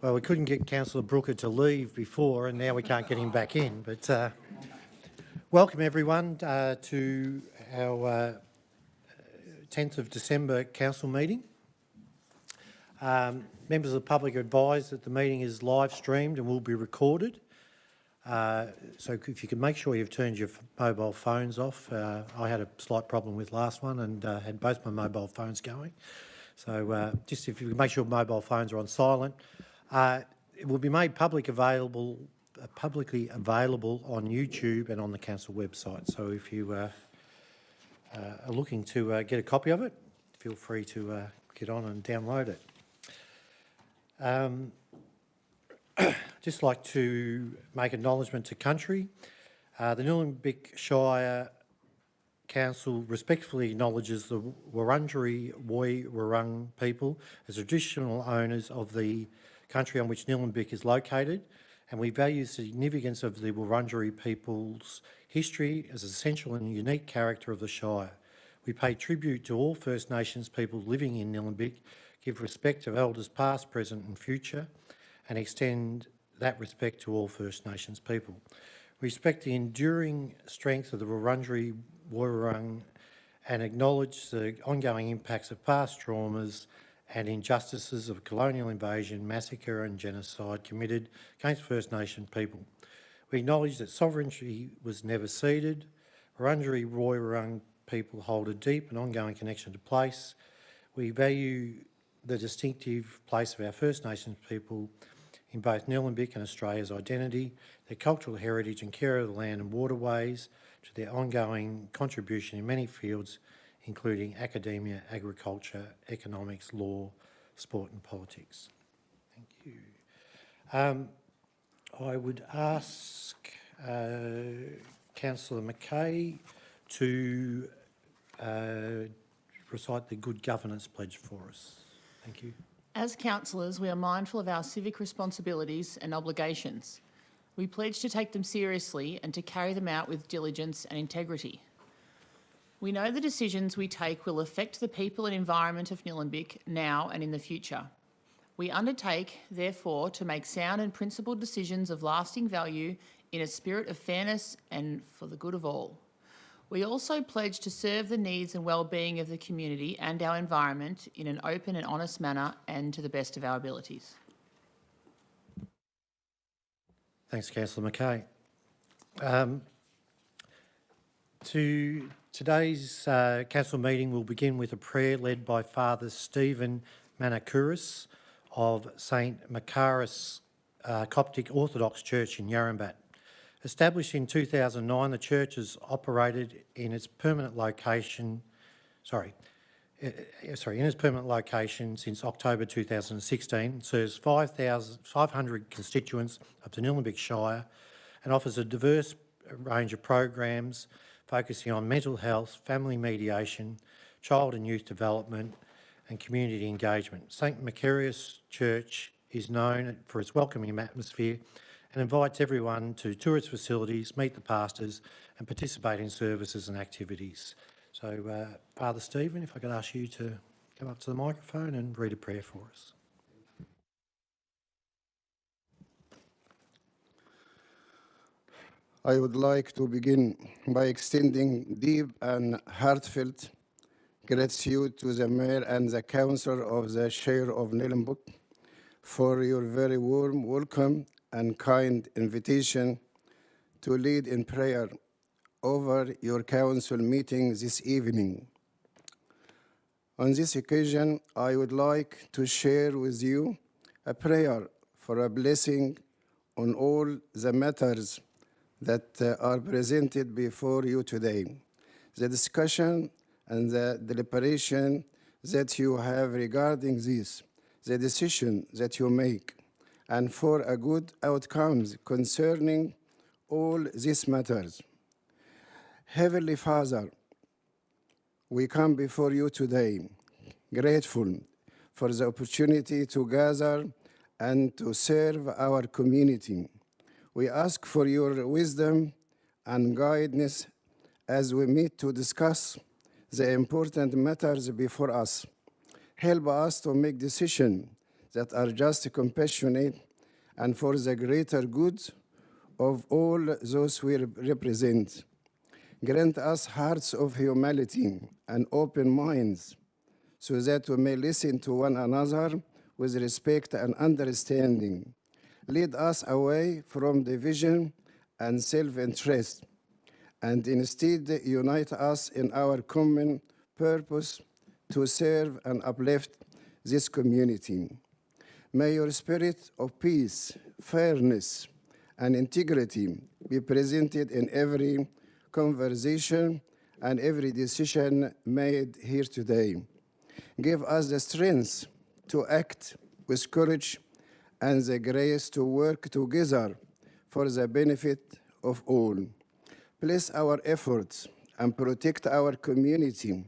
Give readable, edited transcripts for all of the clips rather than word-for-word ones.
Well, we couldn't get Councillor Brooker to leave before, and now we can't get him back in. But welcome everyone to our 10th of December council meeting. Members of the public are advised that the meeting is live streamed and will be recorded. So if you can make sure you've turned your mobile phones off. I had a slight problem with last one and had both my mobile phones going. So just if you can make sure mobile phones are on silent. It will be made publicly available on YouTube and on the council website. So if you are looking to get a copy of it, feel free to get on and download it. Just like to make acknowledgement to country. The Nillumbik Shire Council respectfully acknowledges the Wurundjeri Woi Wurrung people as traditional owners of the country on which Nillumbik is located, and we value the significance of the Wurundjeri people's history as an essential and unique character of the Shire. We pay tribute to all First Nations people living in Nillumbik, give respect to elders past, present and future, and extend that respect to all First Nations people. We respect the enduring strength of the Wurundjeri Woi and acknowledge the ongoing impacts of past traumas and injustices of colonial invasion, massacre and genocide committed against First Nation people. We acknowledge that sovereignty was never ceded. Wurundjeri Woi Wurrung people hold a deep and ongoing connection to place. We value the distinctive place of our First Nations people in both Nillumbik and Australia's identity, their cultural heritage and care of the land and waterways, to their ongoing contribution in many fields, including academia, agriculture, economics, law, sport and politics. Thank you. I would ask Councillor Mackay to recite the Good Governance Pledge for us. Thank you. As councillors, we are mindful of our civic responsibilities and obligations. We pledge to take them seriously and to carry them out with diligence and integrity. We know the decisions we take will affect the people and environment of Nillumbik now and in the future. We undertake, therefore, to make sound and principled decisions of lasting value in a spirit of fairness and for the good of all. We also pledge to serve the needs and well-being of the community and our environment in an open and honest manner and to the best of our abilities. Thanks, Councillor Mackay. Today's council meeting will begin with a prayer led by Father Stephen Manakouris of St Macaris Coptic Orthodox Church in Yarrambat. Established in 2009, the church has operated in its permanent location, in its permanent location since October 2016, serves 500 constituents of the Nillumbik Shire and offers a diverse range of programs focusing on mental health, family mediation, child and youth development and community engagement. St Macarius Church is known for its welcoming atmosphere and invites everyone to tour its facilities, meet the pastors and participate in services and activities. So, Father Stephen, if I could ask you to come up to the microphone and read a prayer for us. I would like to begin by extending deep and heartfelt gratitude to the Mayor and the Council of the Shire of Nillumbik for your very warm welcome and kind invitation to lead in prayer over your council meeting this evening. On this occasion, I would like to share with you a prayer for a blessing on all the matters that are presented before you today. The discussion and the deliberation that you have regarding this, the decision that you make, and for a good outcomes concerning all these matters. Heavenly Father, we come before you today grateful for the opportunity to gather and to serve our community. We ask for your wisdom and guidance as we meet to discuss the important matters before us. Help us to make decisions that are just, compassionate, and for the greater good of all those we represent. Grant us hearts of humility and open minds, so that we may listen to one another with respect and understanding. Lead us away from division and self-interest, and instead unite us in our common purpose to serve and uplift this community. May your spirit of peace, fairness, and integrity be presented in every conversation and every decision made here today. Give us the strength to act with courage and the grace to work together for the benefit of all. Bless our efforts and protect our community,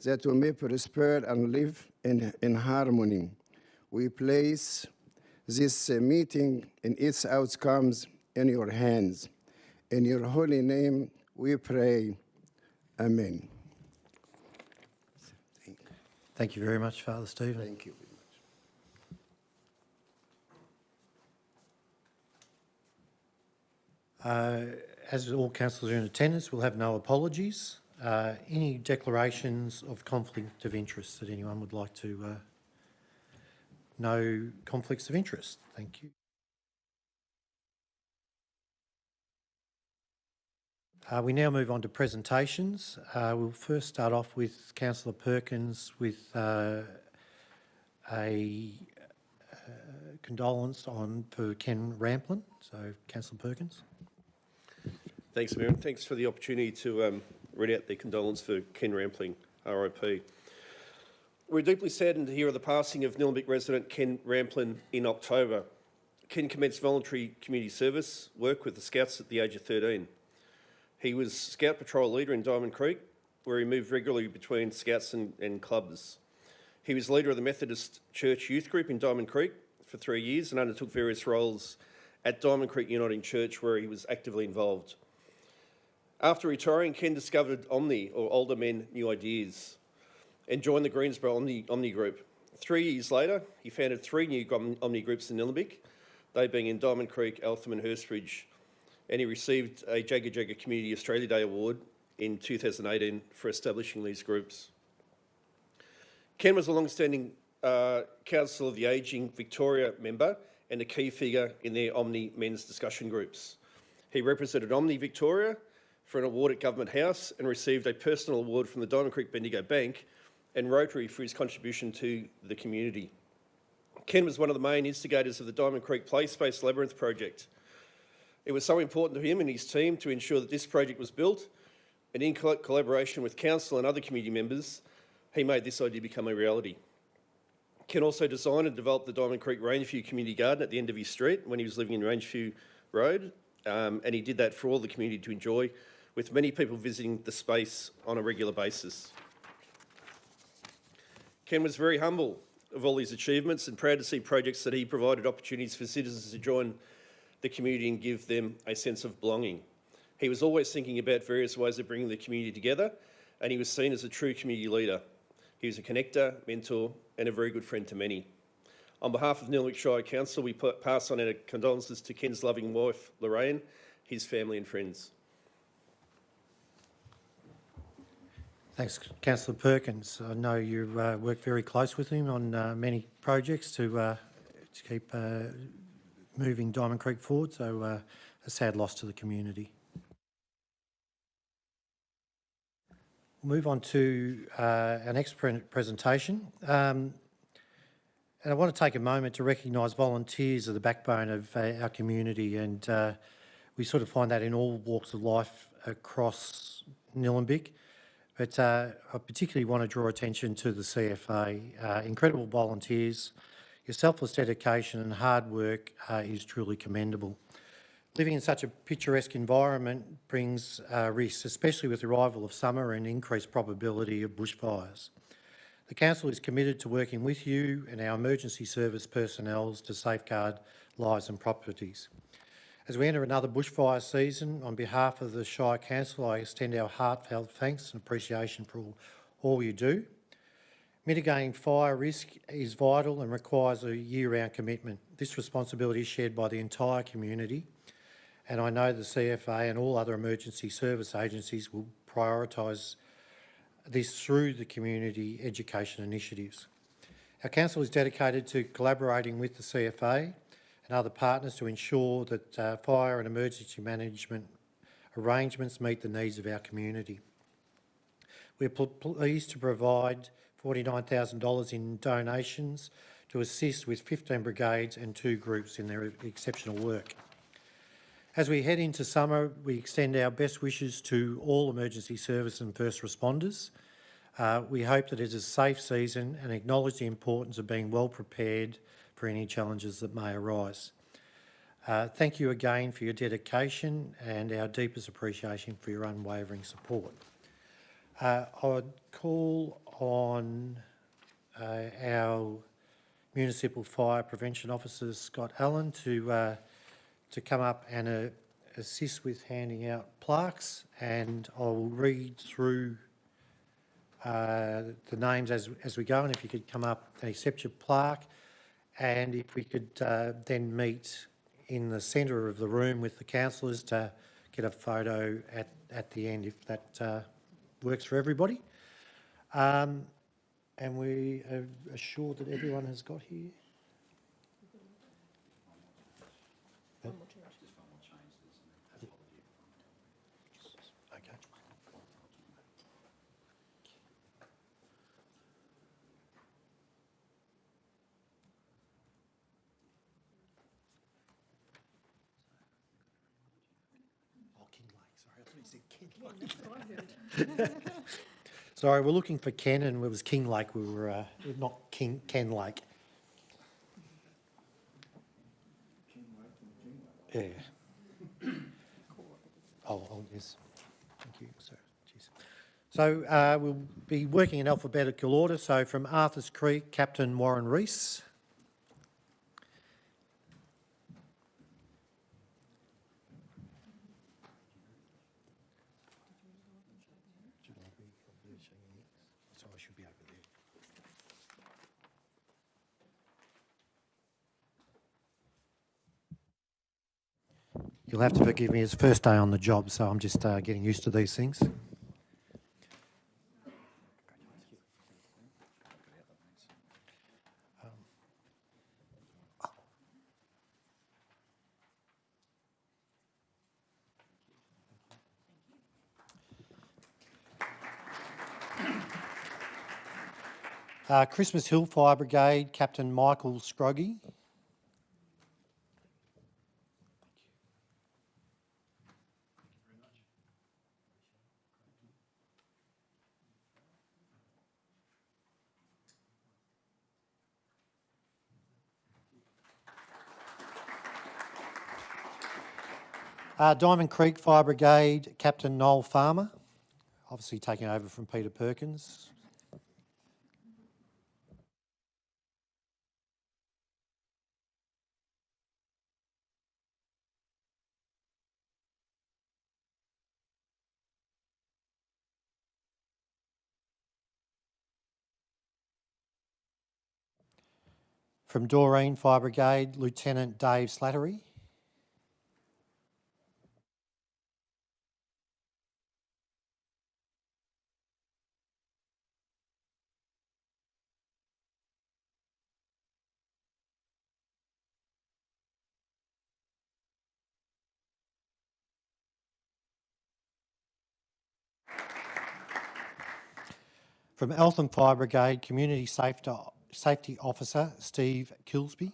that we may prosper and live in harmony. We place this meeting and its outcomes in your hands. In your holy name we pray. Amen. Thank you very much, Father Stephen. Thank you very much. As all councillors are in attendance, we'll have no apologies. Any declarations of conflict of interest that anyone would like to no conflicts of interest? Thank you. We now move on to presentations. We'll first start off with Councillor Perkins with a condolence for Ken Ramplin. So, Councillor Perkins. Thanks, Mayor. Thanks for the opportunity to read out the condolence for Ken Rampling, RIP. We're deeply saddened to hear of the passing of Nillumbik resident Ken Ramplin in October. Ken commenced voluntary community service work with the Scouts at the age of 13. He was Scout Patrol leader in Diamond Creek, where he moved regularly between Scouts and clubs. He was leader of the Methodist Church Youth Group in Diamond Creek for 3 years and undertook various roles at Diamond Creek Uniting Church, where he was actively involved. After retiring, Ken discovered Omni, or Older Men New Ideas, and joined the Greensboro Omni Group. 3 years later, he founded 3 new Omni groups in Nillumbik, they being in Diamond Creek, Eltham and Hurstbridge, and he received a Jagga Jagga Community Australia Day Award in 2018 for establishing these groups. Ken was a long-standing Council of the Ageing Victoria member and a key figure in their Omni men's discussion groups. He represented Omni Victoria for an award at Government House and received a personal award from the Diamond Creek Bendigo Bank and Rotary for his contribution to the community. Ken was one of the main instigators of the Diamond Creek Play Space Labyrinth project. It was so important to him and his team to ensure that this project was built, and in collaboration with Council and other community members, he made this idea become a reality. Ken also designed and developed the Diamond Creek Rangeview Community Garden at the end of his street when he was living in Rangeview Road, and he did that for all the community to enjoy, with many people visiting the space on a regular basis. Ken was very humble of all his achievements and proud to see projects that he provided opportunities for citizens to join the community and give them a sense of belonging. He was always thinking about various ways of bringing the community together, and he was seen as a true community leader. He was a connector, mentor, and a very good friend to many. On behalf of Nillumbik Shire Council, we pass on our condolences to Ken's loving wife, Lorraine, his family and friends. Thanks, Councillor Perkins. I know you worked very close with him on many projects to keep moving Diamond Creek forward, so a sad loss to the community. We'll move on to our next presentation. And I want to take a moment to recognise volunteers are the backbone of our community, and we sort of find that in all walks of life across Nillumbik. But I particularly want to draw attention to the CFA. Incredible volunteers. Your selfless dedication and hard work is truly commendable. Living in such a picturesque environment brings risks, especially with the arrival of summer and increased probability of bushfires. The Council is committed to working with you and our emergency service personnel to safeguard lives and properties. As we enter another bushfire season, on behalf of the Shire Council, I extend our heartfelt thanks and appreciation for all you do. Mitigating fire risk is vital and requires a year-round commitment. This responsibility is shared by the entire community, and I know the CFA and all other emergency service agencies will prioritise this through the community education initiatives. Our council is dedicated to collaborating with the CFA and other partners to ensure that fire and emergency management arrangements meet the needs of our community. We're pleased to provide $49,000 in donations to assist with 15 brigades and 2 groups in their exceptional work. As we head into summer, we extend our best wishes to all emergency service and first responders. We hope that it is a safe season and acknowledge the importance of being well prepared for any challenges that may arise. Thank you again for your dedication and our deepest appreciation for your unwavering support. I would call on our Municipal Fire Prevention Officer, Scott Allen, to come up and assist with handing out plaques, and I'll read through the names as we go, and if you could come up and accept your plaque, and if we could then meet in the centre of the room with the councillors to get a photo at the end, if that works for everybody. And we are assured that everyone has got here. Okay. Oh, Kinglake, sorry, I thought you said Kinglake. Sorry, we're looking for Ken, and it was Kinglake. We were not Ken Lake. Yeah. Oh, yes. Thank you, sir. Jeez. So we'll be working in alphabetical order. So from Arthurs Creek, Captain Warren Rees. So I should be over there. You'll have to forgive me, it's the first day on the job, so I'm just getting used to these things. Christmas Hill Fire Brigade, Captain Michael Scroggy. Diamond Creek Fire Brigade, Captain Noel Farmer, obviously taking over from Peter Perkins. From Doreen Fire Brigade, Lieutenant Dave Slattery. From Eltham Fire Brigade, Community Safety Officer, Steve Kilsby.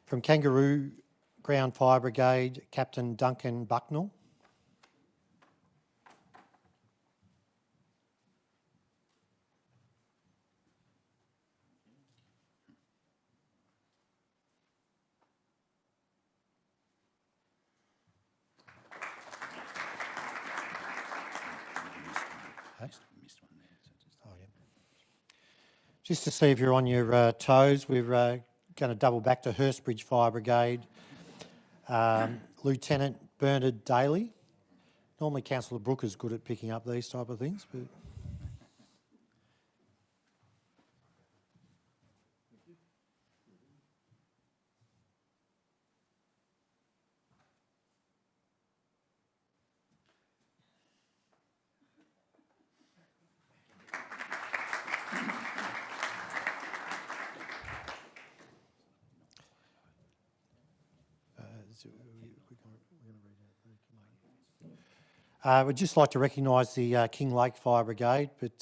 From Kangaroo Ground Fire Brigade, Captain Duncan Bucknell. Okay. Just to see if you're on your toes, we're going to double back to Hurstbridge Fire Brigade. Lieutenant Bernard Daly. Normally Councillor Brooke is good at picking up these type of things, but... We'd just like to recognise the King Lake Fire Brigade, but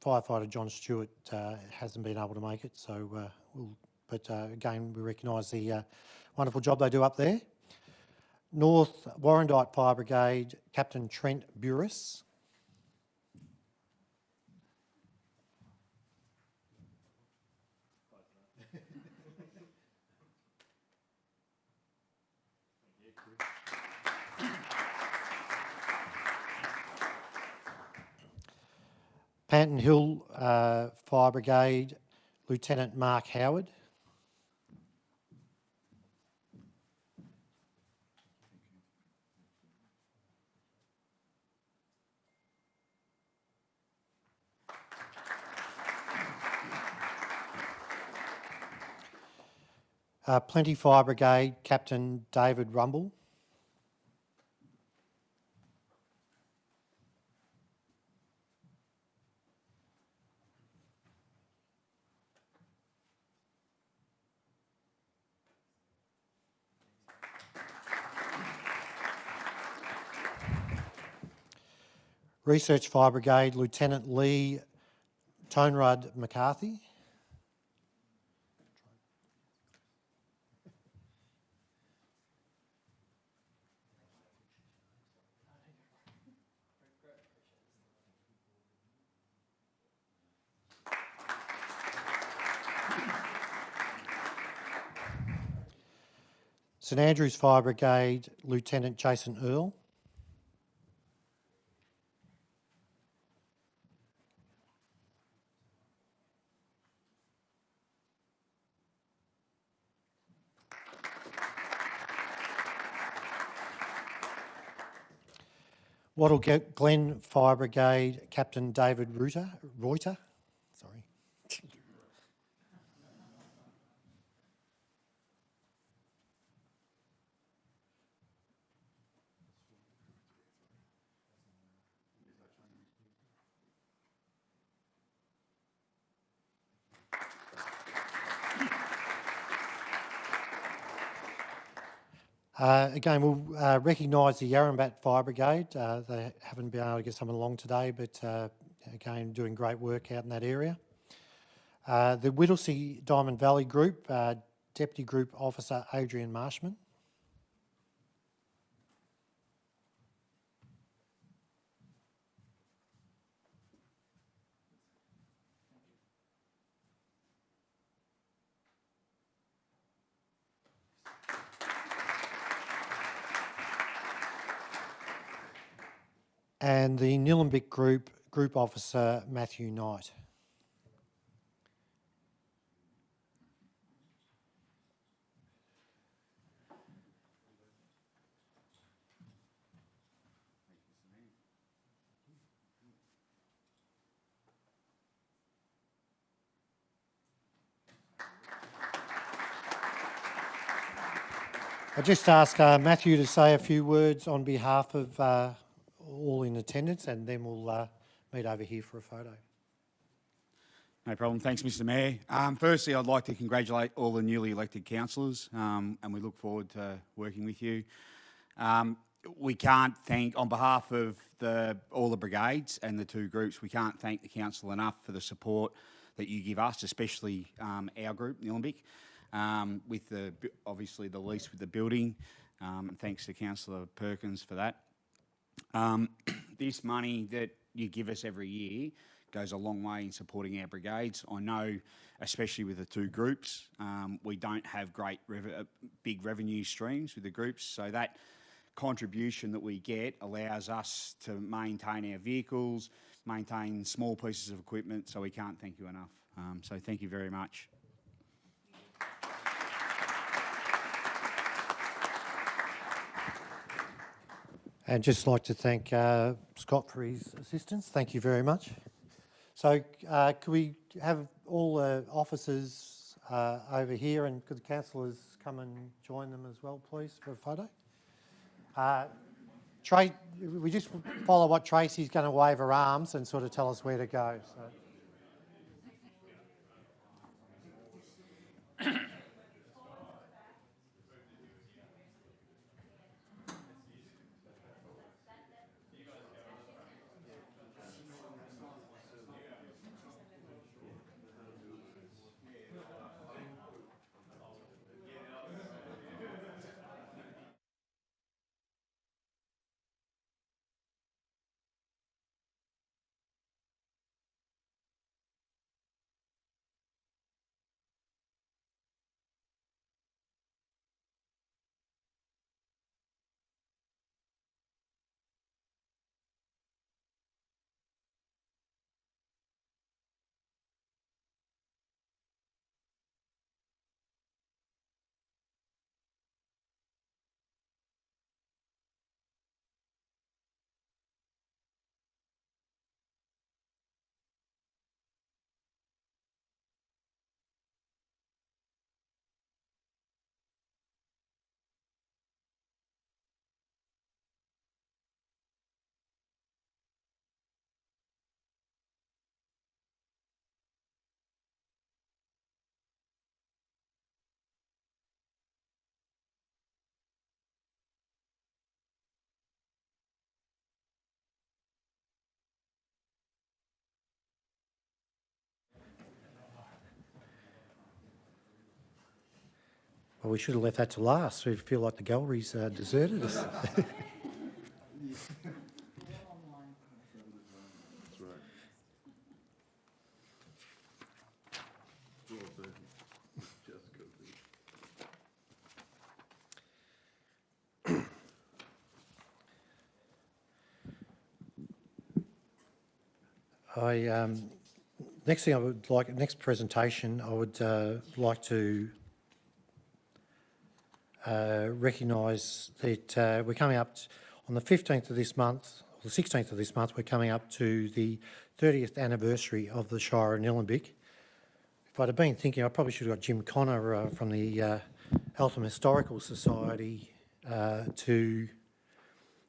firefighter John Stewart hasn't been able to make it. So, again, we recognise the wonderful job they do up there. North Warrandyte Fire Brigade, Captain Trent Buris. Panton Hill Fire Brigade, Lieutenant Mark Howard. Plenty Fire Brigade, Captain David Rumble. Research Fire Brigade, Lieutenant Lee Tonerud McCarthy. St Andrews Fire Brigade, Lieutenant Jason Earl. Wattle Glen Fire Brigade, Captain David Reuter. Sorry. Again, we'll recognise the Yarrambat Fire Brigade. They haven't been able to get someone along today, but again, doing great work out in that area. The Whittlesea Diamond Valley Group, Deputy Group Officer Adrian Marshman. And the Nillumbik Group, Group Officer Matthew Knight. I just ask Matthew to say a few words on behalf of all in attendance, and then we'll meet over here for a photo. No problem. Thanks, Mr Mayor. Firstly, I'd like to congratulate all the newly elected councillors, and we look forward to working with you. We can't thank, on behalf of all the brigades and the two groups, we can't thank the council enough for the support that you give us, especially our group, Nillumbik, with obviously the lease with the building. Thanks to Councillor Perkins for that. This money that you give us every year goes a long way in supporting our brigades. I know, especially with the two groups, we don't have great big revenue streams with the groups, so that contribution that we get allows us to maintain our vehicles, maintain small pieces of equipment, so we can't thank you enough. So thank you very much. And just like to thank Scott for his assistance. Thank you very much. So could we have all the officers over here, and could the councillors come and join them as well, please, for a photo? We just follow what Tracy's going to wave her arms and sort of tell us where to go. So. Well, we should have left that to last. We feel like the gallery's deserted us. Next thing I would like, next presentation, I would like to recognise that we're coming up on the 15th of this month, or the 16th of this month, we're coming up to the 30th anniversary of the Shire of Nillumbik. If I'd have been thinking, I probably should have got Jim Connor from the Eltham Historical Society to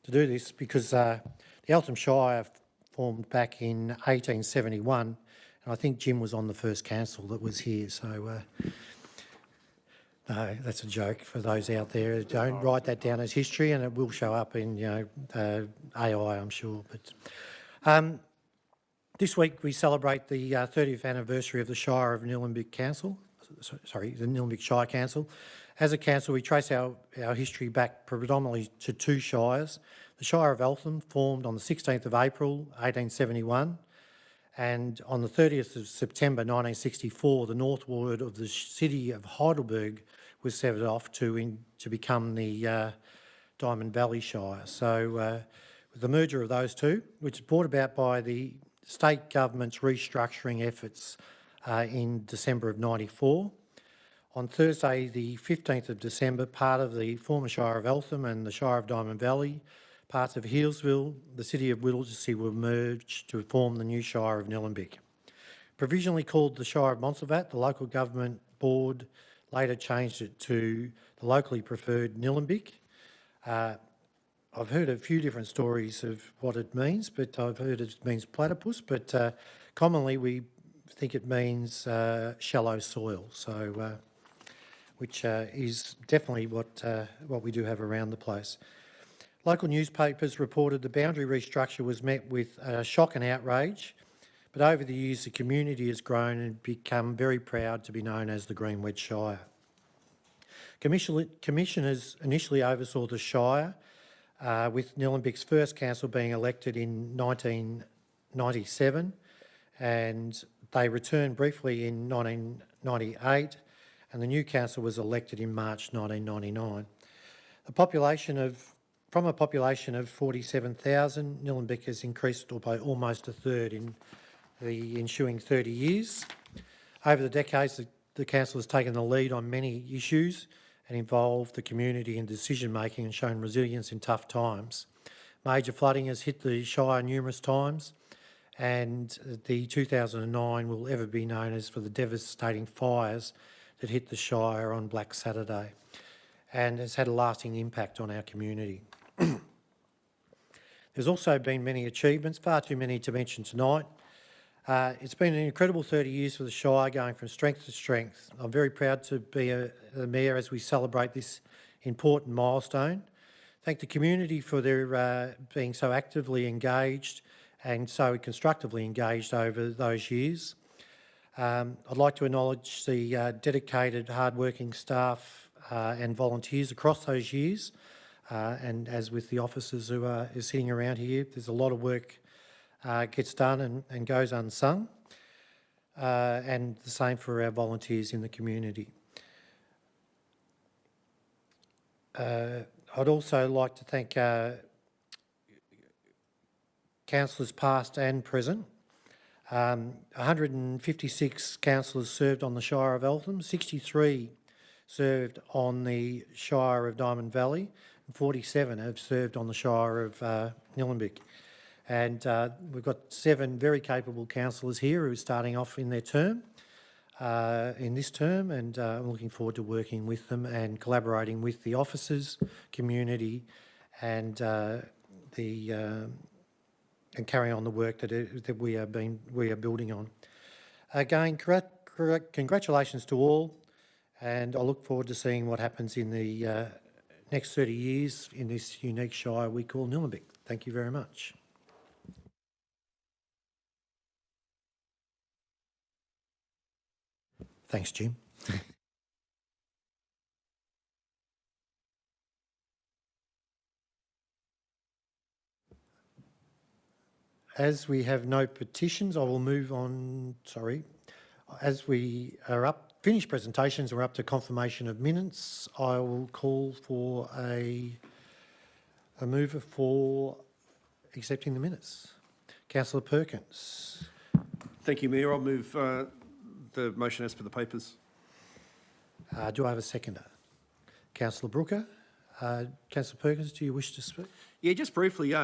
do this, because the Eltham Shire formed back in 1871, and I think Jim was on the first council that was here, so no, that's a joke for those out there. Don't write that down as history, and it will show up in AI, I'm sure. But this week we celebrate the 30th anniversary of the Shire of Nillumbik Council. Sorry, the Nillumbik Shire Council. As a council, we trace our history back predominantly to two shires. The Shire of Eltham, formed on the 16th of April 1871, and on the 30th of September 1964, the north ward of the city of Heidelberg was severed off to become the Diamond Valley Shire. So with the merger of those two, which was brought about by the state government's restructuring efforts in December of '94, on Thursday the 15th of December, part of the former Shire of Eltham and the Shire of Diamond Valley, parts of Healesville, the city of Whittlesea were merged to form the new Shire of Nillumbik. Provisionally called the Shire of Montserrat, the local government board later changed it to the locally preferred Nillumbik. I've heard a few different stories of what it means, but I've heard it means platypus, but commonly we think it means shallow soil, so which is definitely what we do have around the place. Local newspapers reported the boundary restructure was met with shock and outrage, but over the years the community has grown and become very proud to be known as the Green Wedge Shire. Commissioners initially oversaw the Shire, with Nillumbik's first council being elected in 1997, and they returned briefly in 1998, and the new council was elected in March 1999. The population of From a population of 47,000, Nillumbik has increased by almost a third in the ensuing 30 years. Over the decades, the council has taken the lead on many issues and involved the community in decision-making and shown resilience in tough times. Major flooding has hit the Shire numerous times, and the 2009 will ever be known as for the devastating fires that hit the Shire on Black Saturday, and has had a lasting impact on our community. There's also been many achievements, far too many to mention tonight. It's been an incredible 30 years for the Shire, going from strength to strength. I'm very proud to be the Mayor as we celebrate this important milestone. Thank the community for their being so actively engaged and so constructively engaged over those years. I'd like to acknowledge the dedicated, hard-working staff and volunteers across those years. And as with the officers who are sitting around here, there's a lot of work gets done and goes unsung. And the same for our volunteers in the community. I'd also like to thank councillors past and present. 156 councillors served on the Shire of Eltham, 63 served on the Shire of Diamond Valley, and 47 have served on the Shire of Nillumbik. And we've got 7 very capable councillors here who are starting off in their term, in this term, and I'm looking forward to working with them and collaborating with the officers, community, and and carrying on the work that we are building on. Again, congratulations to all, and I look forward to seeing what happens in the next 30 years in this unique Shire we call Nillumbik. Thank you very much. Thanks, Jim. As we have no petitions, I will move on, As we are finished presentations, we're up to confirmation of minutes. I will call for a mover for accepting the minutes. Councillor Perkins. Thank you, Mayor. I'll move the motion as per the papers. Do I have a seconder? Councillor Brooker. Councillor Perkins, do you wish to speak? Yeah, just briefly,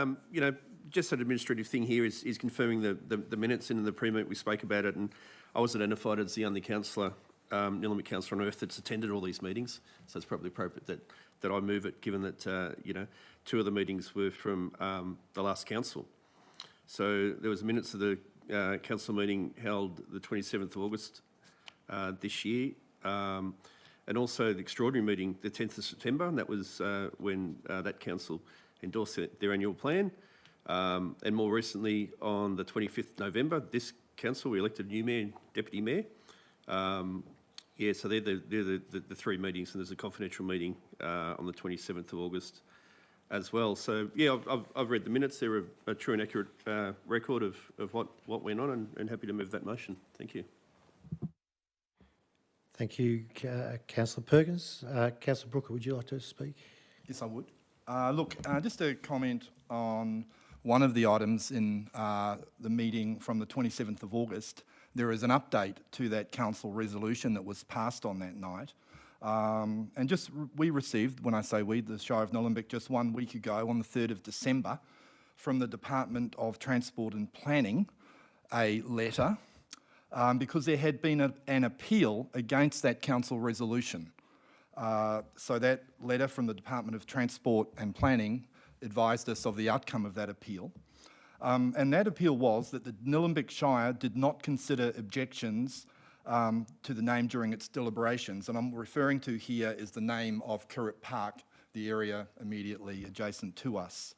just an administrative thing here is confirming the minutes, and in the pre-meet we spoke about it, and I was identified as the only councillor, Nillumbik councillor on earth that's attended all these meetings, so it's probably appropriate that I move it, given that, 2 of the meetings were from the last council. So there was minutes of the council meeting held the 27th of August this year, and also the extraordinary meeting the 10th of September, and that was when that council endorsed their annual plan. And more recently, on the 25th of November, this council, we elected a new mayor and deputy mayor. So they're the 3 meetings, and there's a confidential meeting on the 27th of August as well. So, yeah, I've read the minutes. They're a true and accurate record of what went on, and happy to move that motion. Thank you. Thank you, Councillor Perkins. Councillor Brooker, would you like to speak? Yes, I would. Just a comment on one of the items in the meeting from the 27th of August. There is an update to that council resolution that was passed on that night. We received, when I say we, the Shire of Nillumbik, just 1 week ago on the 3rd of December from the Department of Transport and Planning a letter because there had been an appeal against that council resolution. So that letter from the Department of Transport and Planning advised us of the outcome of that appeal. And that appeal was that the Nillumbik Shire did not consider objections to the name during its deliberations. And I'm referring to here is the name of Kirrip Park, the area immediately adjacent to us.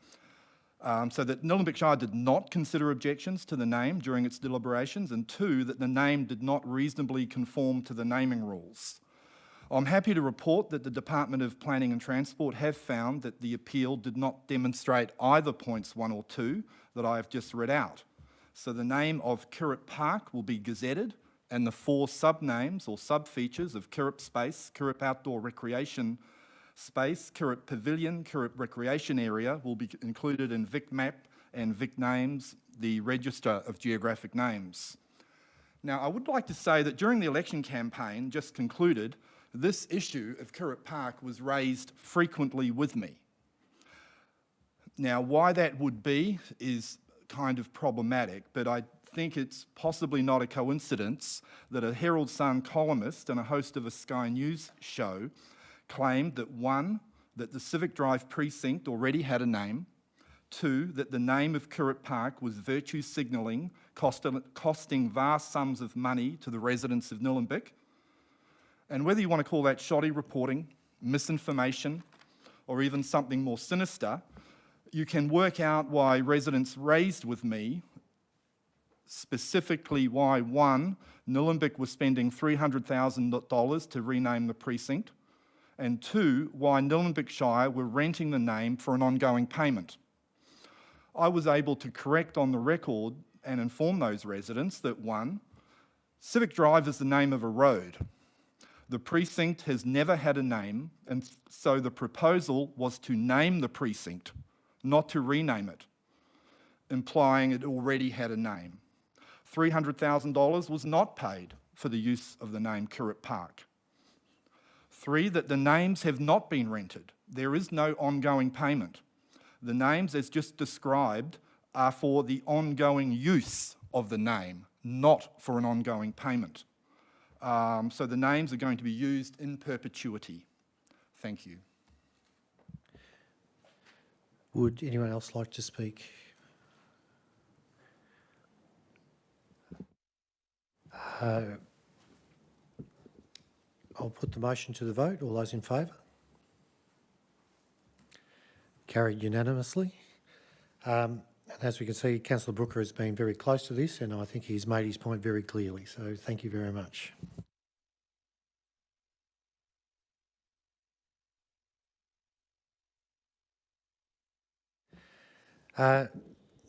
So that Nillumbik Shire did not consider objections to the name during its deliberations, and 2, that the name did not reasonably conform to the naming rules. I'm happy to report that the Department of Planning and Transport have found that the appeal did not demonstrate either points 1 or 2 that I have just read out. So the name of Kirrip Park will be gazetted, and the 4 sub-names or sub-features of Kirrip Space, Kirrip Outdoor Recreation space, Kirrip Pavilion, Kirrip Recreation Area will be included in VicMap and VicNames, the Register of Geographic Names. Now, I would like to say that during the election campaign just concluded, this issue of Kirrip Park was raised frequently with me. Now, why that would be is kind of problematic, but I think it's possibly not a coincidence that a Herald Sun columnist and a host of a Sky News show claimed that 1, that the Civic Drive precinct already had a name, 2, that the name of Kirrip Park was virtue signalling, costing vast sums of money to the residents of Nillumbik. And whether you want to call that shoddy reporting, misinformation, or even something more sinister, you can work out why residents raised with me, specifically why 1, Nillumbik was spending $300,000 to rename the precinct, and 2, why Nillumbik Shire were renting the name for an ongoing payment. I was able to correct on the record and inform those residents that 1, Civic Drive is the name of a road. The precinct has never had a name, and so the proposal was to name the precinct, not to rename it, implying it already had a name. $300,000 was not paid for the use of the name Kirrip Park. 3, that the names have not been rented. There is no ongoing payment. The names, as just described, are for the ongoing use of the name, not for an ongoing payment. So the names are going to be used in perpetuity. Thank you. Would anyone else like to speak? I'll put the motion to the vote. All those in favour? Carried unanimously. And as we can see, Councillor Brooker has been very close to this, and I think he's made his point very clearly. So thank you very much.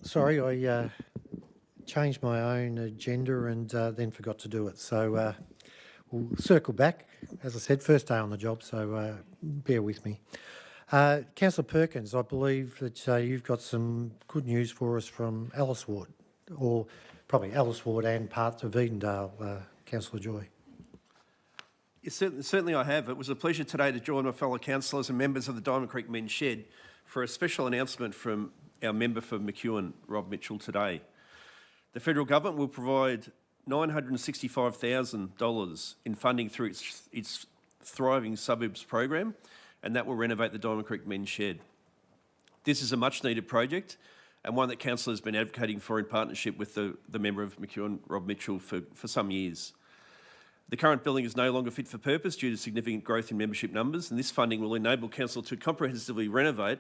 Sorry, I changed my own agenda and then forgot to do it. So we'll circle back. As I said, first day on the job, so bear with me. Councillor Perkins, I believe that you've got some good news for us from Alice Ward, or probably Alice Ward and parts of Edendale, Councillor Joy. Yes, certainly I have. It was a pleasure today to join my fellow councillors and members of the Diamond Creek Men's Shed for a special announcement from our member for McEwen, Rob Mitchell, today. The federal government will provide $965,000 in funding through its Thriving Suburbs program, and that will renovate the Diamond Creek Men's Shed. This is a much-needed project and one that council has been advocating for in partnership with the member of McEwen, Rob Mitchell, for some years. The current building is no longer fit for purpose due to significant growth in membership numbers, and this funding will enable council to comprehensively renovate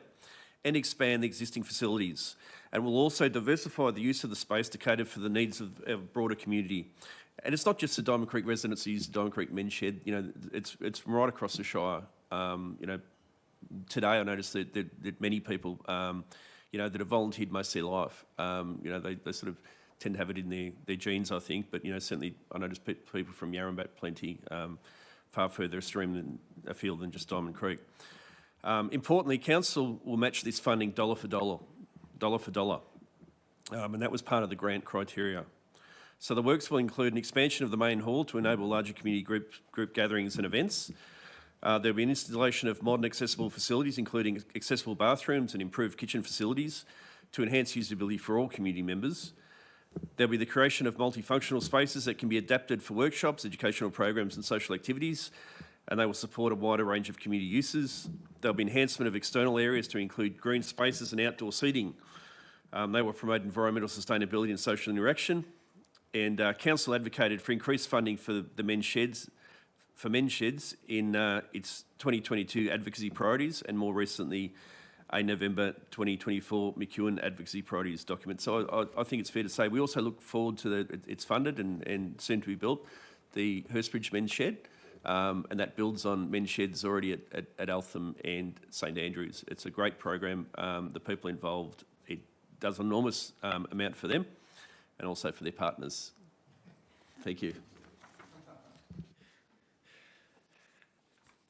and expand the existing facilities, and will also diversify the use of the space to cater for the needs of our broader community. And it's not just the Diamond Creek residents who use the Diamond Creek Men's Shed, you know, it's from right across the Shire. You know, today I noticed that many people, you know, that have volunteered most of their life, you know, they sort of tend to have it in their genes, I think, but, you know, certainly I noticed people from Yarrambat plenty, far further afield than just Diamond Creek. Importantly, council will match this funding dollar for dollar, and that was part of the grant criteria. So the works will include an expansion of the main hall to enable larger community group gatherings and events. There'll be an installation of modern accessible facilities, including accessible bathrooms and improved kitchen facilities to enhance usability for all community members. There'll be the creation of multifunctional spaces that can be adapted for workshops, educational programs and social activities, and they will support a wider range of community uses. There'll be enhancement of external areas to include green spaces and outdoor seating. They will promote environmental sustainability and social interaction. And council advocated for increased funding for the men's sheds, in its 2022 advocacy priorities, and more recently a November 2024 McEwen advocacy priorities document. So I think it's fair to say we also look forward to it's funded and soon to be built, the Hurstbridge Men's Shed. And that builds on men's sheds already at Eltham and St Andrews. It's a great program. The people involved, it does an enormous amount for them and also for their partners. Thank you.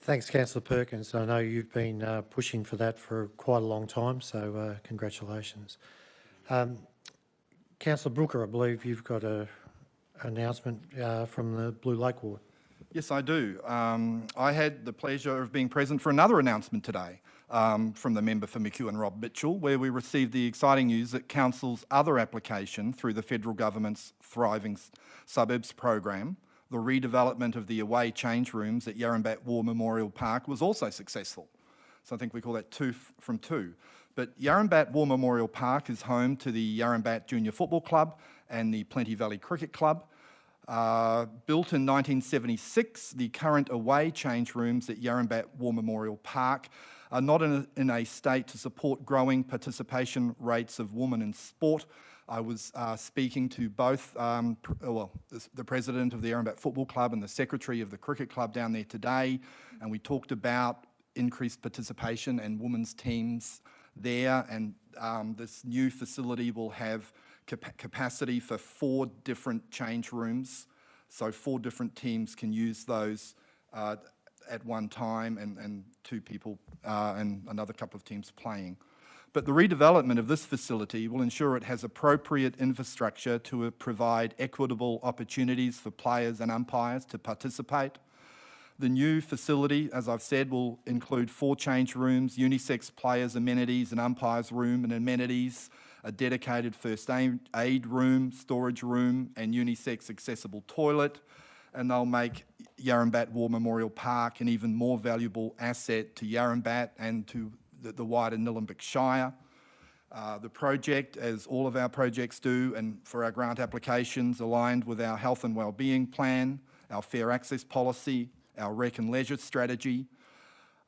Thanks, Councillor Perkins. I know you've been pushing for that for quite a long time, so congratulations. Councillor Brooker, I believe you've got an announcement from the Blue Lake Ward. Yes, I do. I had the pleasure of being present for another announcement today from the member for McEwen, Rob Mitchell, where we received the exciting news that Council's other application through the federal government's Thriving Suburbs program, the redevelopment of the away change rooms at Yarrambat War Memorial Park, was also successful. So I think we call that 2 from 2. But Yarrambat War Memorial Park is home to the Yarrambat Junior Football Club and the Plenty Valley Cricket Club. Built in 1976, the current away change rooms at Yarrambat War Memorial Park are not in a state to support growing participation rates of women in sport. I was speaking to both, the president of the Yarrambat Football Club and the secretary of the cricket club down there today, and we talked about increased participation and women's teams there, and this new facility will have capacity for 4 different change rooms, so 4 different teams can use those at one time, and 2 people and another couple of teams playing. But the redevelopment of this facility will ensure it has appropriate infrastructure to provide equitable opportunities for players and umpires to participate. The new facility, as I've said, will include 4 change rooms, unisex players' amenities, an umpire's room and amenities, a dedicated first aid room, storage room, and unisex accessible toilet. And they'll make Yarrambat War Memorial Park an even more valuable asset to Yarrambat and to the wider Nillumbik Shire. The project, as all of our projects do, and for our grant applications, aligned with our health and wellbeing plan, our fair access policy, our rec and leisure strategy,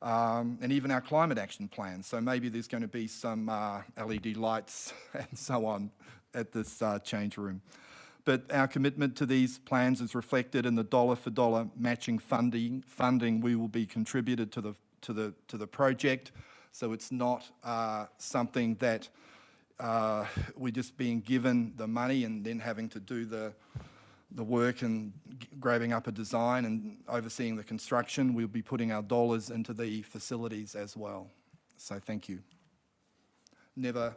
and even our climate action plan. So maybe there's going to be some LED lights and so on at this change room. But our commitment to these plans is reflected in the dollar-for-dollar matching funding we will be contributed to the project. So it's not something that we're just being given the money and then having to do the work and grabbing up a design and overseeing the construction. We'll be putting our dollars into the facilities as well. So thank you. Never,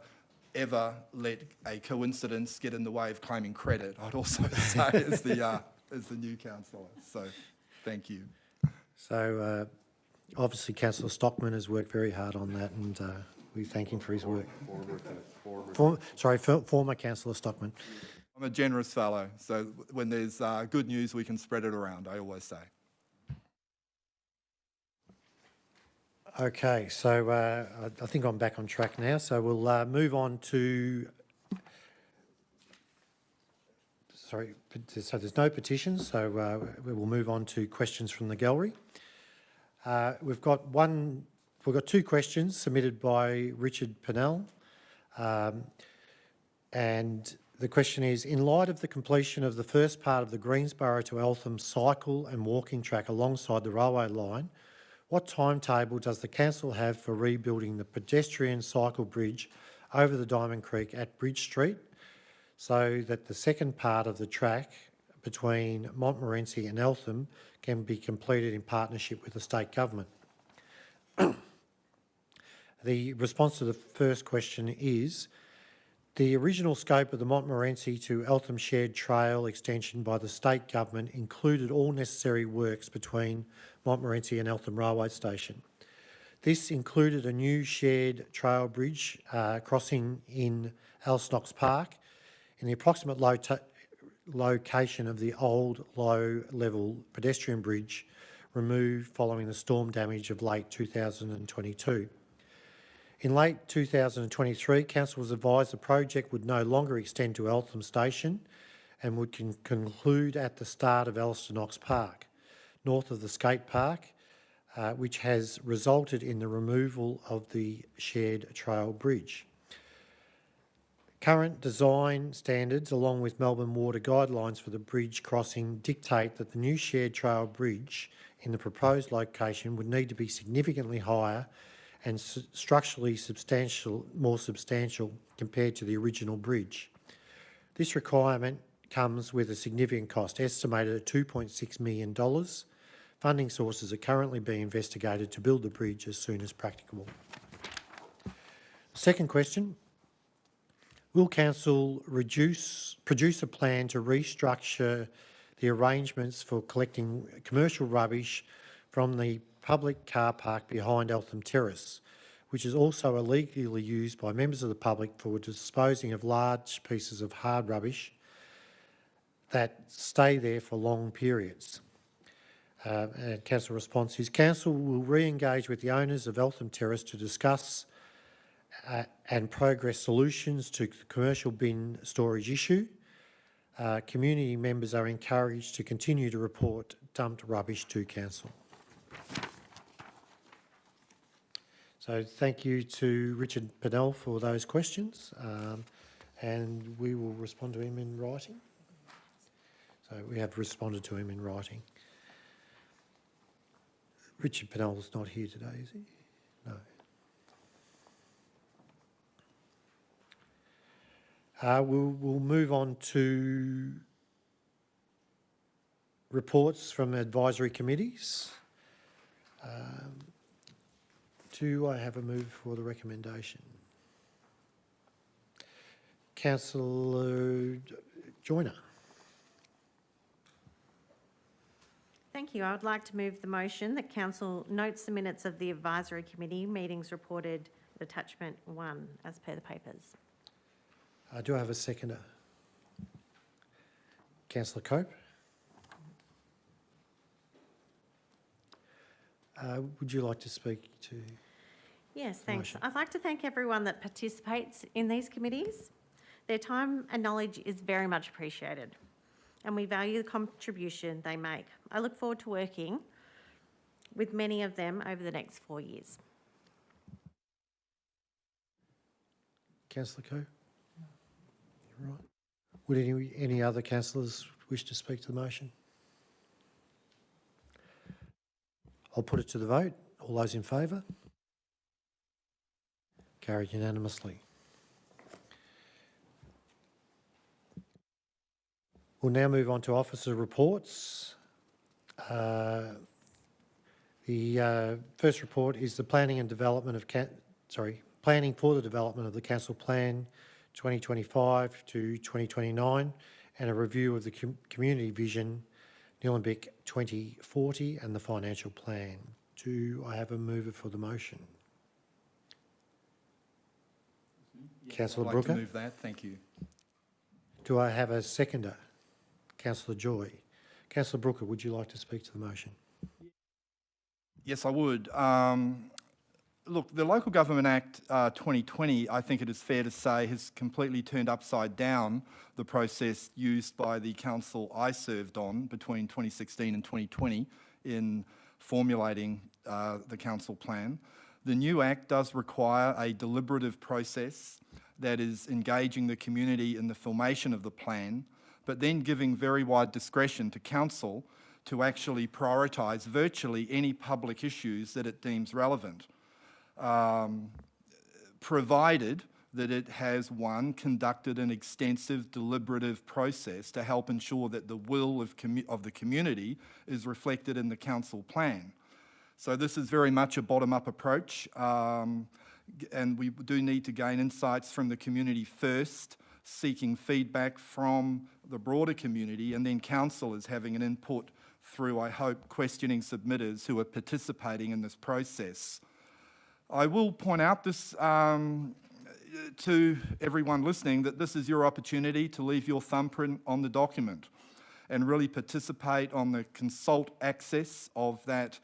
ever let a coincidence get in the way of claiming credit, I'd also say, as the new councillor. So thank you. So obviously Councillor Stockman has worked very hard on that, and we thank him for his work. Former Councillor Stockman. I'm a generous fellow, so when there's good news, we can spread it around, I always say. Okay, so I think I'm back on track now. So we'll move on to... Sorry, so there's no petitions, so we will move on to questions from the gallery. We've got 2 questions submitted by Richard Pennell, and the question is, in light of the completion of the first part of the Greensborough to Eltham cycle and walking track alongside the railway line, what timetable does the council have for rebuilding the pedestrian cycle bridge over the Diamond Creek at Bridge Street so that the second part of the track between Montmorency and Eltham can be completed in partnership with the state government? The response to the first question is, the original scope of the Montmorency to Eltham Shared Trail extension by the state government included all necessary works between Montmorency and Eltham Railway Station. This included a new shared trail bridge crossing in Alsnox Park in the approximate location of the old low-level pedestrian bridge removed following the storm damage of late 2022. In late 2023, Council was advised the project would no longer extend to Eltham Station and would conclude at the start of Alsnox Park, north of the skate park, which has resulted in the removal of the shared trail bridge. Current design standards, along with Melbourne Water guidelines for the bridge crossing, dictate that the new shared trail bridge in the proposed location would need to be significantly higher and structurally more substantial compared to the original bridge. This requirement comes with a significant cost, estimated at $2.6 million Funding sources are currently being investigated to build the bridge as soon as practicable. Second question. Will Council produce a plan to restructure the arrangements for collecting commercial rubbish from the public car park behind Eltham Terrace, which is also illegally used by members of the public for disposing of large pieces of hard rubbish that stay there for long periods? And Council response is, Council will re-engage with the owners of Eltham Terrace to discuss and progress solutions to the commercial bin storage issue. Community members are encouraged to continue to report dumped rubbish to Council. So thank you to Richard Pennell for those questions, and we will respond to him in writing. So we have responded to him in writing. Richard Pennell's not here today, is he? No. We'll move on to reports from advisory committees. Do I have a move for the recommendation? Councillor Joyner. Thank you. I would like to move the motion that Council notes the minutes of the Advisory Committee meetings reported at attachment 1 as per the papers. Do I have a seconder? Councillor Cope. Would you like to speak to? Yes, thanks. Motion. I'd like to thank everyone that participates in these committees. Their time and knowledge is very much appreciated, and we value the contribution they make. I look forward to working with many of them over the next 4 years. Councillor Cope? Right. Would any other councillors wish to speak to the motion? I'll put it to the vote. All those in favour? Carried unanimously. We'll now move on to officer reports. The first report is the planning for the development of the Council Plan 2025 to 2029 and a review of the Community Vision Nillumbik 2040 and the financial plan. Do I have a mover for the motion? Councillor I'd like Brooker. to move that, thank you. Do I have a seconder? Councillor Joy. Councillor Brooker, would you like to speak to the motion? Yes, I would. Look, the Local Government Act 2020, I think it is fair to say, has completely turned upside down the process used by the council I served on between 2016 and 2020 in formulating the council plan. The new Act does require a deliberative process that is engaging the community in the formation of the plan, but then giving very wide discretion to council to actually prioritise virtually any public issues that it deems relevant, provided that it has, one, conducted an extensive deliberative process to help ensure that the will of the community is reflected in the council plan. So this is very much a bottom-up approach, and we do need to gain insights from the community first, seeking feedback from the broader community, and then council is having an input through, I hope, questioning submitters who are participating in this process. I will point out this to everyone listening, that this is your opportunity to leave your thumbprint on the document and really participate on the consult access of that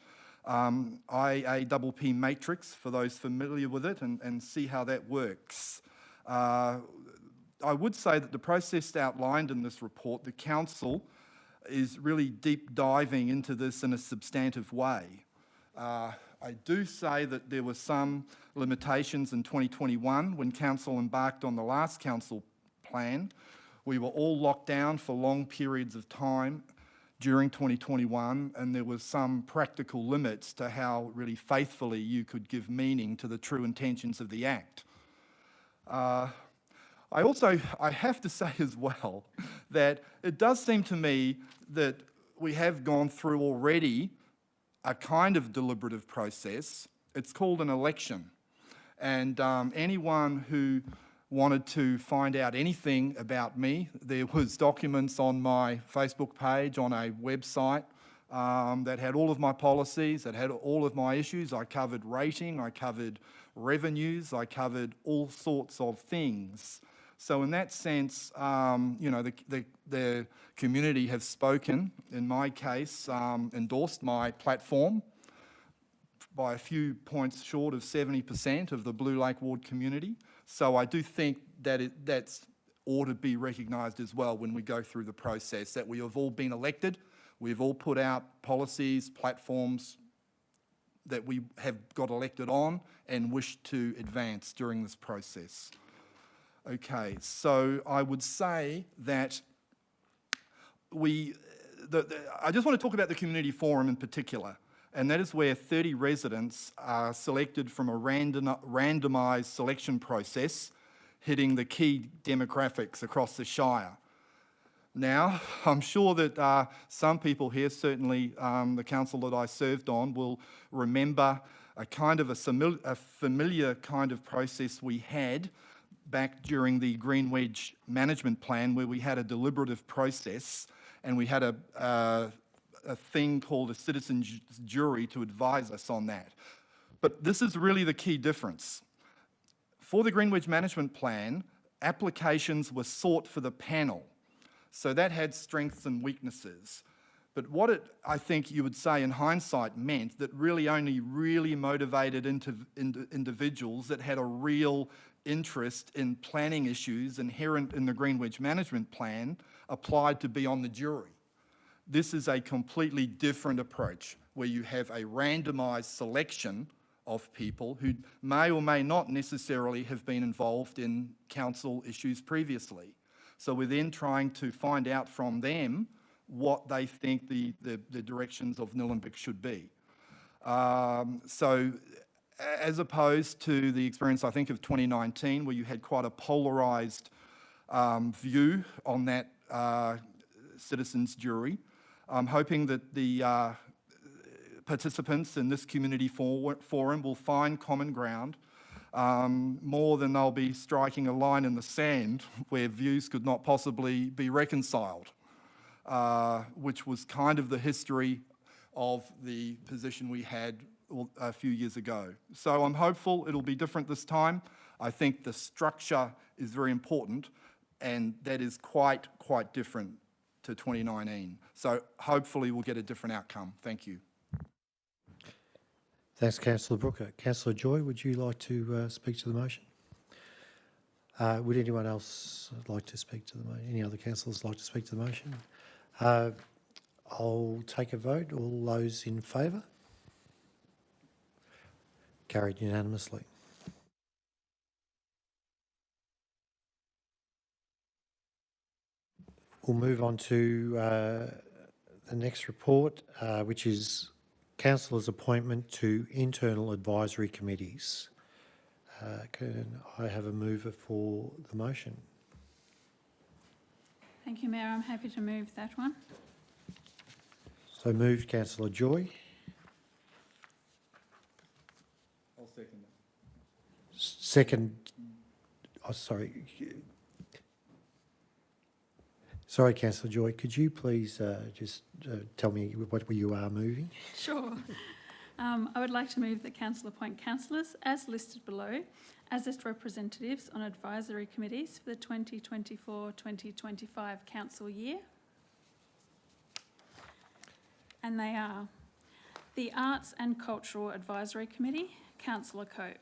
IAPP matrix, for those familiar with it, and see how that works. I would say that the process outlined in this report, the council is really deep diving into this in a substantive way. I do say that there were some limitations in 2021 when council embarked on the last council plan. We were all locked down for long periods of time during 2021, and there was some practical limits to how really faithfully you could give meaning to the true intentions of the Act. I have to say as well that it does seem to me that we have gone through already a kind of deliberative process. It's called an election. And anyone who wanted to find out anything about me, there was documents on my Facebook page, on a website, that had all of my policies, that had all of my issues. I covered rating, I covered revenues, I covered all sorts of things. So in that sense, you know, the community have spoken, in my case, endorsed my platform by a few points short of 70% of the Blue Lake Ward community. So I do think that that's ought to be recognised as well when we go through the process, that we have all been elected, we've all put out policies, platforms that we have got elected on and wish to advance during this process. Okay, so I would say that I just want to talk about the community forum in particular, and that is where 30 residents are selected from a randomised selection process, hitting the key demographics across the Shire. Now, I'm sure that some people here, certainly the council that I served on, will remember a kind of a familiar kind of process we had back during the Greenwedge Management Plan, where we had a deliberative process and we had a thing called a citizens' jury to advise us on that. But this is really the key difference. For the Greenwedge Management Plan, applications were sought for the panel. So that had strengths and weaknesses. But what it, I think you would say in hindsight, meant that only really motivated individuals that had a real interest in planning issues inherent in the Greenwedge Management Plan applied to be on the jury. This is a completely different approach where you have a randomised selection of people who may or may not necessarily have been involved in council issues previously. So we're then trying to find out from them what they think the directions of Nillumbik should be. So as opposed to the experience, I think, of 2019, where you had quite a polarised view on that citizens' jury, I'm hoping that the participants in this community forum will find common ground, more than they'll be striking a line in the sand where views could not possibly be reconciled, which was kind of the history of the position we had a few years ago. So I'm hopeful it'll be different this time. I think the structure is very important, and that is quite different to 2019. So hopefully we'll get a different outcome. Thank you. Thanks, Councillor Brooker. Councillor Joy, would you like to speak to the motion? Would anyone else like to speak to the motion? Any other councillors like to speak to the motion? I'll take a vote. All those in favour? Carried unanimously. We'll move on to the next report, which is Councillors' appointment to internal advisory committees. Can I have a mover for the motion? Thank you, Mayor. I'm happy to move that one. So moved, Councillor Joy. I'll second that. Second, oh, sorry. Sorry, Councillor Joy, could you please just tell me what you are moving? Sure. I would like to move that council appoint councillors as listed below as its representatives on advisory committees for the 2024-2025 council year. And they are the Arts and Cultural Advisory Committee, Councillor Cope.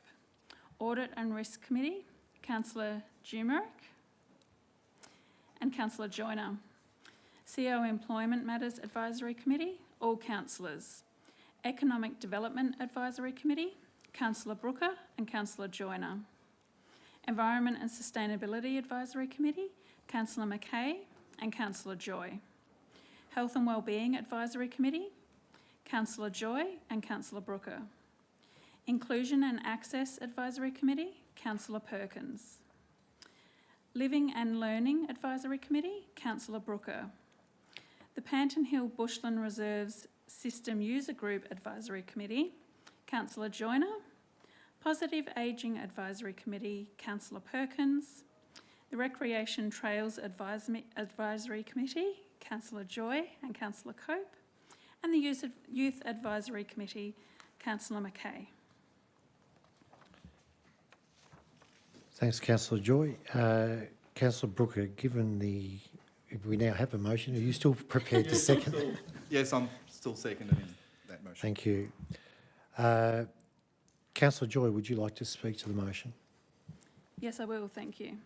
Audit and Risk Committee, Councillor Jumerick and Councillor Joyner. CO Employment Matters Advisory Committee, all councillors. Economic Development Advisory Committee, Councillor Brooker and Councillor Joyner. Environment and Sustainability Advisory Committee, Councillor McKay and Councillor Joy. Health and Wellbeing Advisory Committee, Councillor Joy and Councillor Brooker. Inclusion and Access Advisory Committee, Councillor Perkins. Living and Learning Advisory Committee, Councillor Brooker. The Panton Hill Bushland Reserves System User Group Advisory Committee, Councillor Joyner. Positive Ageing Advisory Committee, Councillor Perkins. The Recreation Trails Advisory Committee, Councillor Joy and Councillor Cope. And the Youth Advisory Committee, Councillor Mackay. Thanks, Councillor Joy. Councillor Brooker, given we now have a motion, are you still prepared to second? Yes, I'm still seconding that motion. Thank you. Councillor Joy, would you like to speak to the motion? Yes, I will, thank you.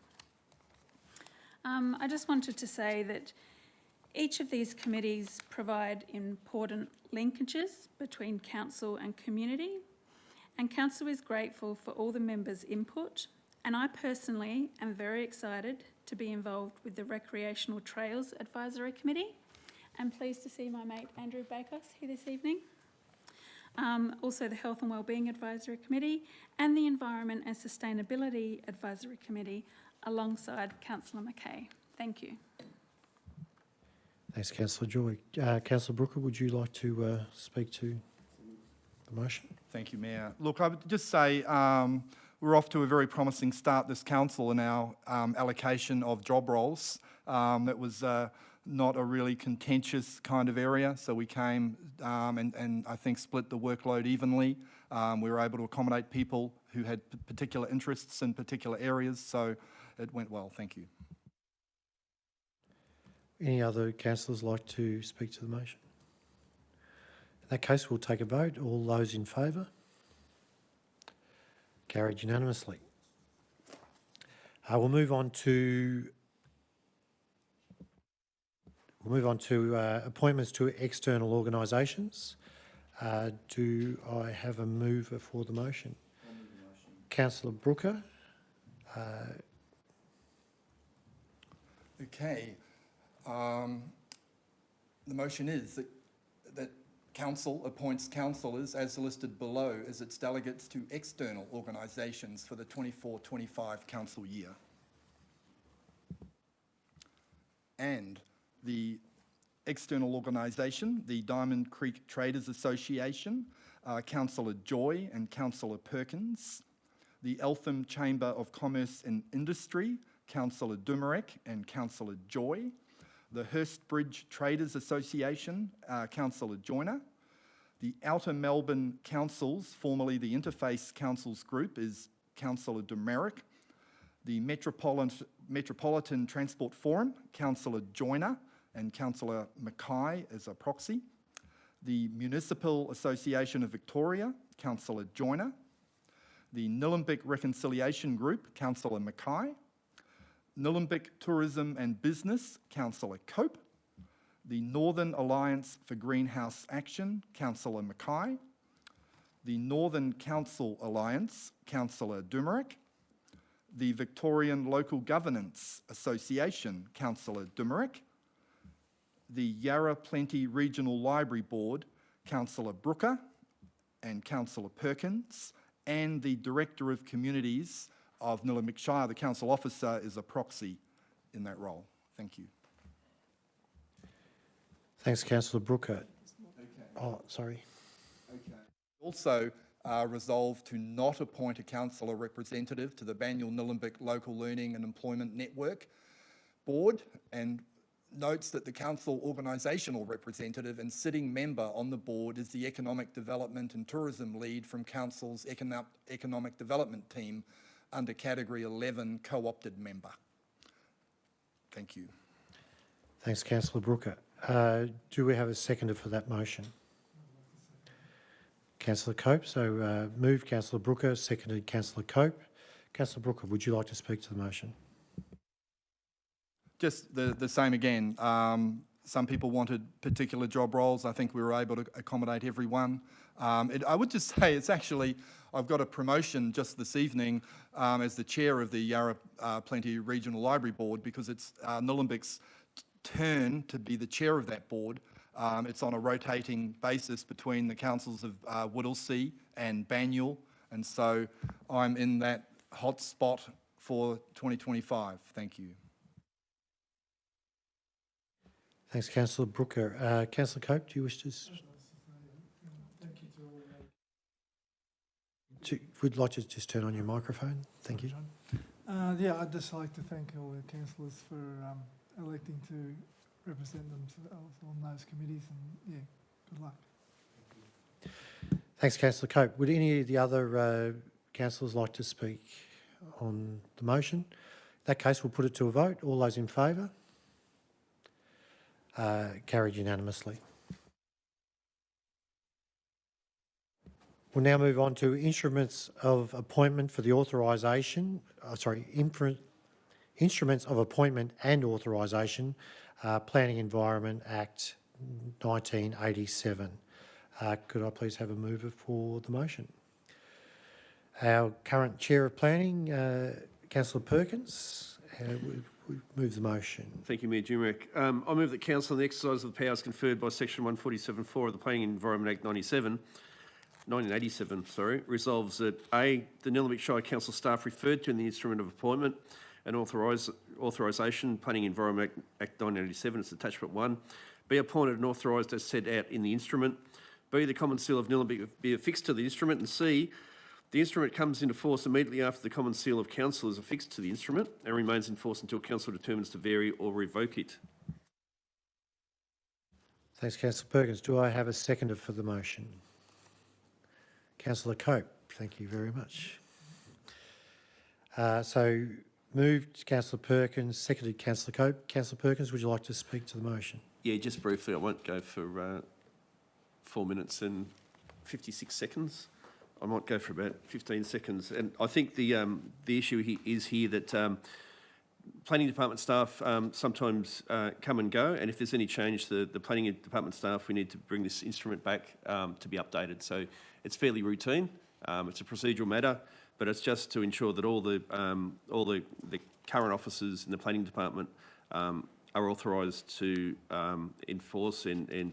I just wanted to say that each of these committees provide important linkages between council and community, and council is grateful for all the members' input, and I personally am very excited to be involved with the Recreational Trails Advisory Committee. I'm pleased to see my mate Andrew Bakos here this evening. Also the Health and Wellbeing Advisory Committee and the Environment and Sustainability Advisory Committee alongside Councillor Mackay. Thank you. Thanks, Councillor Joy. Councillor Brooker, would you like to speak to the motion? Thank you, Mayor. Look, I would just say we're off to a very promising start this council in our allocation of job roles. That was not a really contentious kind of area, so we came and I think split the workload evenly. We were able to accommodate people who had particular interests in particular areas, so it went well. Thank you. Any other councillors like to speak to the motion? In that case, we'll take a vote. All those in favour? Carried unanimously. We'll move on to appointments to external organisations. Do I have a mover for the motion? I'll move the motion. Councillor Brooker. Okay. The motion is that Council appoints councillors as listed below as its delegates to external organisations for the 24-25 council year. And the external organisation, the Diamond Creek Traders Association, Councillor Joy and Councillor Perkins. The Eltham Chamber of Commerce and Industry, Councillor Dumarek and Councillor Joy. The Hurstbridge Traders Association, Councillor Joyner. The Outer Melbourne Councils, formerly the Interface Councils Group, is Councillor Dumarek. The Metropolitan Transport Forum, Councillor Joyner and Councillor Mackay as a proxy. The Municipal Association of Victoria, Councillor Joyner. The Nillumbik Reconciliation Group, Councillor Mackay. Nillumbik Tourism and Business, Councillor Cope. The Northern Alliance for Greenhouse Action, Councillor Mackay. The Northern Council Alliance, Councillor Dumarek. The Victorian Local Governance Association, Councillor Dumarek. The Yarra Plenty Regional Library Board, Councillor Brooker and Councillor Perkins, and the Director of Communities of Nillumbik Shire. The council officer is a proxy in that role. Thank you. Thanks, Councillor Brooker. Oh, sorry. Okay. Also resolved to not appoint a councillor representative to the Banyule Nillumbik Local Learning and Employment Network Board, and notes that the council organisational representative and sitting member on the board is the Economic Development and Tourism Lead from Council's Economic Development Team under Category 11 co-opted member. Thank you. Thanks, Councillor Brooker. Do we have a seconder for that motion? Councillor Cope. So moved Councillor Brooker, seconded Councillor Cope. Councillor Brooker, would you like to speak to the motion? Just the same again. Some people wanted particular job roles. I think we were able to accommodate everyone. I would just say it's actually, I've got a promotion just this evening as the chair of the Yarra Plenty Regional Library Board, because it's Nillumbik's turn to be the chair of that board. It's on a rotating basis between the councils of Whittlesea and Banyule, and so I'm in that hot spot for 2025. Thank you. Thanks, Councillor Brooker. Councillor Cope, do you wish to? would like to just turn on your microphone? Thank you. Yeah, I'd just like to thank all the councillors for electing to represent themselves on those committees, and yeah, good luck. Thanks, Councillor Cope. Would any of the other councillors like to speak on the motion? In that case, we'll put it to a vote. All those in favour? Carried unanimously. We'll now move on to instruments of appointment for the authorisation, instruments of appointment and authorisation, Planning Environment Act 1987. Could I please have a mover for the motion? Our current Chair of Planning, Councillor Perkins, we move the motion. Thank you, Mayor Jumrick. I move that Council, in the exercise of the powers conferred by Section 147(4) of the Planning and Environment Act 1987, resolves that A, the Nillumbik Shire Council staff referred to in the instrument of appointment and authorisation, Planning and Environment Act 1987, it's attachment 1, be appointed and authorised as set out in the instrument. B, the Common Seal of Nillumbik be affixed to the instrument. And C, the instrument comes into force immediately after the Common Seal of Council is affixed to the instrument and remains in force until Council determines to vary or revoke it. Thanks, Councillor Perkins. Do I have a seconder for the motion? Councillor Cope, thank you very much. So moved Councillor Perkins, seconded Councillor Cope. Councillor Perkins, would you like to speak to the motion? Yeah, just briefly, I won't go for 4 minutes and 56 seconds. I might go for about 15 seconds. And I think the issue is here that planning department staff sometimes come and go, and if there's any change to the planning department staff, we need to bring this instrument back to be updated. So it's fairly routine. It's a procedural matter, but it's just to ensure that all the current officers in the planning department are authorised to enforce and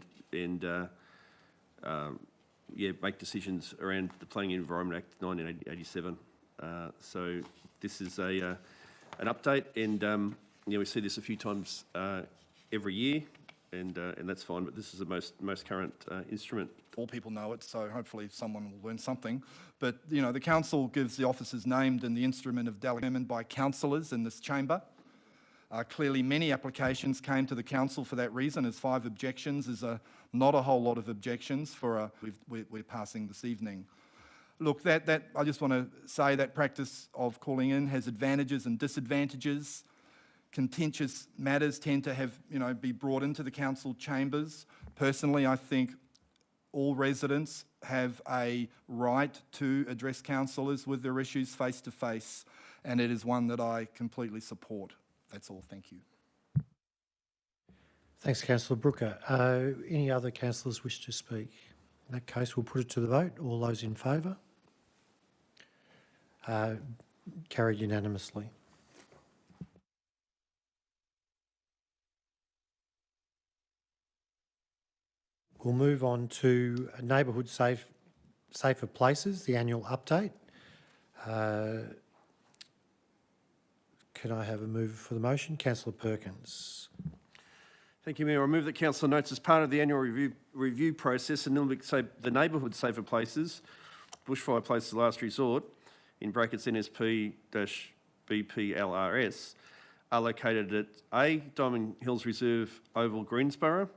make decisions around the Planning and Environment Act 1987. So this is an update, and we see this a few times every year, and that's fine. But this is the most current instrument. All people know it, so hopefully someone will learn something. But the council gives the officers named in the instrument of determined by councillors in this chamber. Clearly, many applications came to the council for that reason, as 5 objections is not a whole lot of objections for we're passing this evening. Look, that I just want to say that practice of calling in has advantages and disadvantages. Contentious matters tend to have, be brought into the council chambers. Personally, I think all residents have a right to address councillors with their issues face to face, and it is one that I completely support. That's all. Thank you. Thanks, Councillor Brooker. Any other councillors wish to speak? In that case, we'll put it to the vote. All those in favour? Carried unanimously. We'll move on to Neighbourhood Safer Places, the annual update. Can I have a mover for the motion? Councillor Perkins. Thank you, Mayor. I move that Council notes as part of the annual review process, the Neighbourhood Safer Places, Bushfire Places Last Resort, in brackets NSP-BPLRS, are located at A, Diamond Hills Reserve Oval, Greensborough,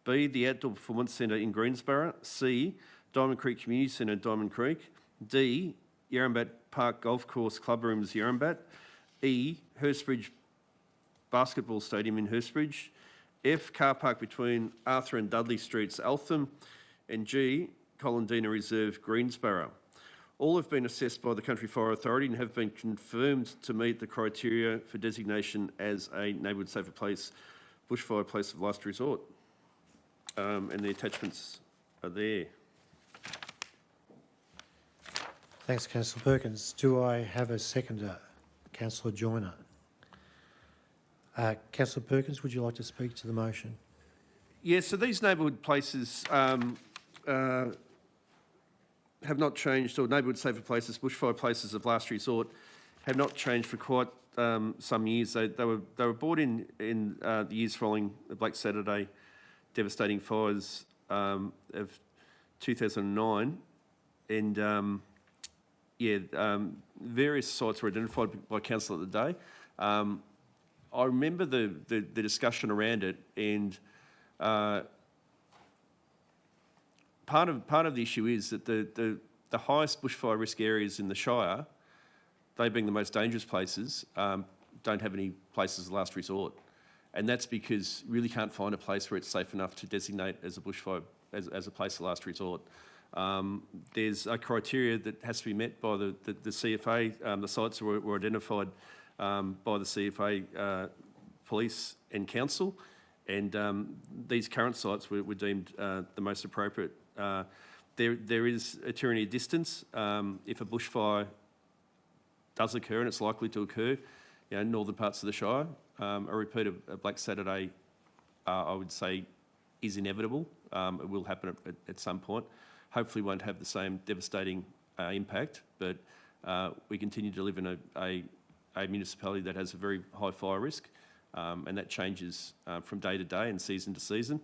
B, the Outdoor Performance Centre in Greensborough, C, Diamond Creek Community Centre, Diamond Creek, D, Yarrambat Park Golf Course Club Rooms, Yarrambat, E, Hurstbridge Basketball Stadium in Hurstbridge, F, car park between Arthur and Dudley Streets, Eltham, and G, Colandina Reserve, Greensborough. All have been assessed by the Country Fire Authority and have been confirmed to meet the criteria for designation as a neighbourhood safer place, bushfire place of last resort. And the attachments are there. Thanks, Councillor Perkins. Do I have a seconder? Councillor Joyner. Councillor Perkins, would you like to speak to the motion? Yes, so these neighbourhood places have not changed, or neighbourhood safer places, bushfire places of last resort, have not changed for quite some years. They were brought in the years following the Black Saturday devastating fires of 2009, and various sites were identified by council at the day. I remember the discussion around it, and part of the issue is that the highest bushfire risk areas in the Shire, they being the most dangerous places, don't have any places of last resort. And that's because you really can't find a place where it's safe enough to designate as a bushfire, as a place of last resort. There's a criteria that has to be met by the CFA. The sites were identified by the CFA police and council, and these current sites were deemed the most appropriate. There is a tyranny of distance. If a bushfire does occur, and it's likely to occur, in northern parts of the Shire, a repeat of Black Saturday, I would say, is inevitable. It will happen at some point. Hopefully won't have the same devastating impact, but we continue to live in a municipality that has a very high fire risk, and that changes from day to day and season to season.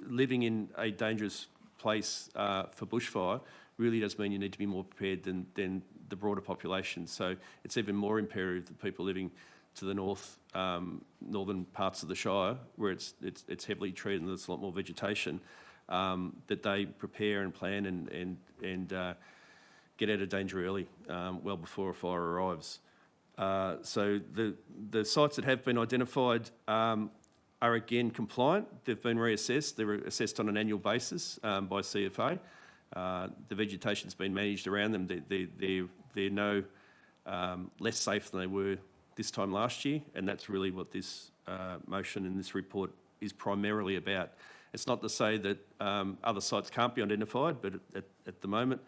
Living in a dangerous place for bushfire really does mean you need to be more prepared than the broader population. So it's even more imperative that people living to the northern parts of the Shire, where it's heavily treed and there's a lot more vegetation, that they prepare and plan and get out of danger early, well before a fire arrives. So the sites that have been identified are again compliant. They've been reassessed. They were assessed on an annual basis by CFA. The vegetation's been managed around them. They're no less safe than they were this time last year, and that's really what this motion and this report is primarily about. It's not to say that other sites can't be identified, but at the moment,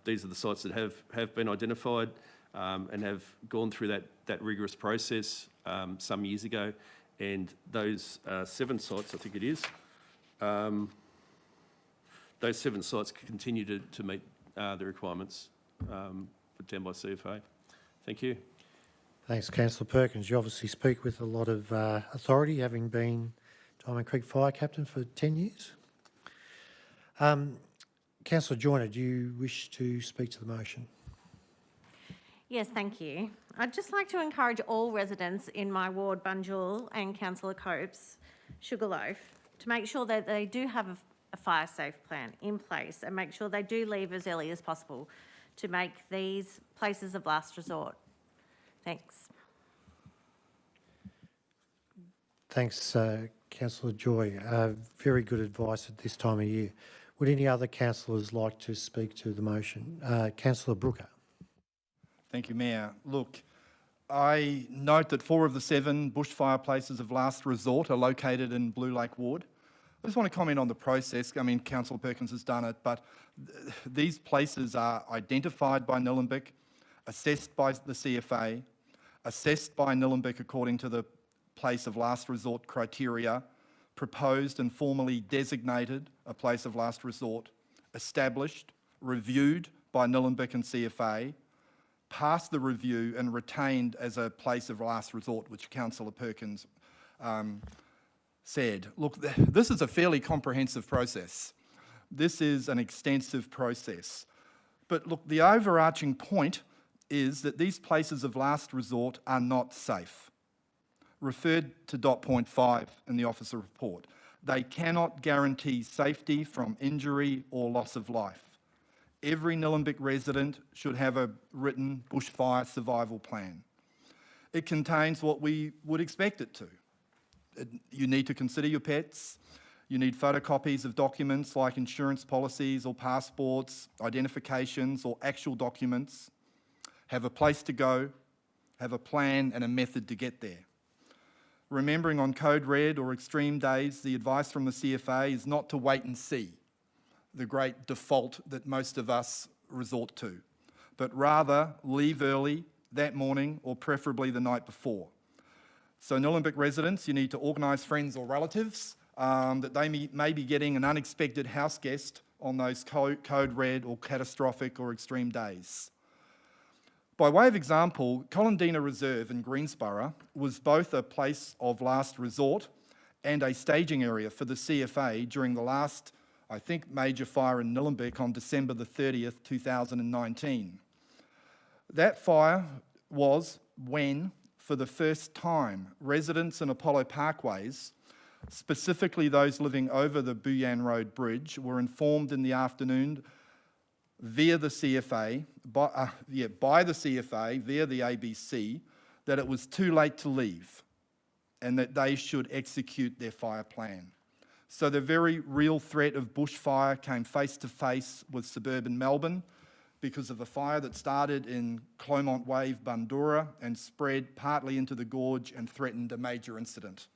these are the sites that have been identified and have gone through that rigorous process some years ago, and those 7 sites, I think it is, those 7 sites continue to meet the requirements put down by CFA. Thank you. Thanks, Councillor Perkins. You obviously speak with a lot of authority, having been Diamond Creek Fire Captain for 10 years. Councillor Joyner, do you wish to speak to the motion? Yes, thank you. I'd just like to encourage all residents in my ward, Bunjil, and Councillor Cope's Sugarloaf, to make sure that they do have a fire safe plan in place and make sure they do leave as early as possible to make these places of last resort. Thanks. Thanks, Councillor Joy. Very good advice at this time of year. Would any other councillors like to speak to the motion? Councillor Brooker. Thank you, Mayor. Look, I note that 4 of the 7 bushfire places of last resort are located in Blue Lake Ward. I just want to comment on the process. I mean, Councillor Perkins has done it, but these places are identified by Nillumbik, assessed by the CFA, assessed by Nillumbik according to the place of last resort criteria, proposed and formally designated a place of last resort, established, reviewed by Nillumbik and CFA, passed the review and retained as a place of last resort, which Councillor Perkins said. Look, this is a fairly comprehensive process. This is an extensive process. But look, the overarching point is that these places of last resort are not safe. Referred to dot point 5 in the officer report. They cannot guarantee safety from injury or loss of life. Every Nillumbik resident should have a written bushfire survival plan. It contains what we would expect it to. You need to consider your pets. You need photocopies of documents like insurance policies or passports, identifications or actual documents. Have a place to go, have a plan and a method to get there. Remembering on Code Red or extreme days, the advice from the CFA is not to wait and see, the great default that most of us resort to, but rather leave early that morning or preferably the night before. So Nillumbik residents, you need to organise friends or relatives that they may be getting an unexpected house guest on those Code Red or catastrophic or extreme days. By way of example, Colindina Reserve in Greensborough was both a place of last resort and a staging area for the CFA during the last I think, major fire in Nillumbik on December the 30th, 2019. That fire was when, for the first time, residents in Apollo Parkways, specifically those living over the Buyan Road Bridge, were informed in the afternoon via the CFA, by the CFA, via the ABC, that it was too late to leave and that they should execute their fire plan. So the very real threat of bushfire came face to face with suburban Melbourne because of a fire that started in Clomont Wave, Bundoora, and spread partly into the gorge and threatened a major incident.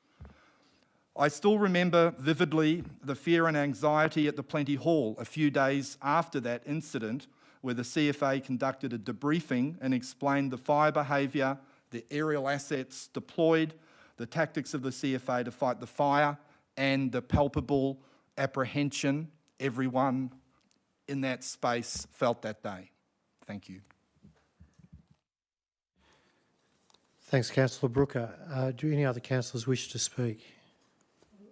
I still remember vividly the fear and anxiety at the Plenty Hall a few days after that incident, where the CFA conducted a debriefing and explained the fire behaviour, the aerial assets deployed, the tactics of the CFA to fight the fire, and the palpable apprehension everyone in that space felt that day. Thank you. Thanks, Councillor Brooker. Do any other councillors wish to speak?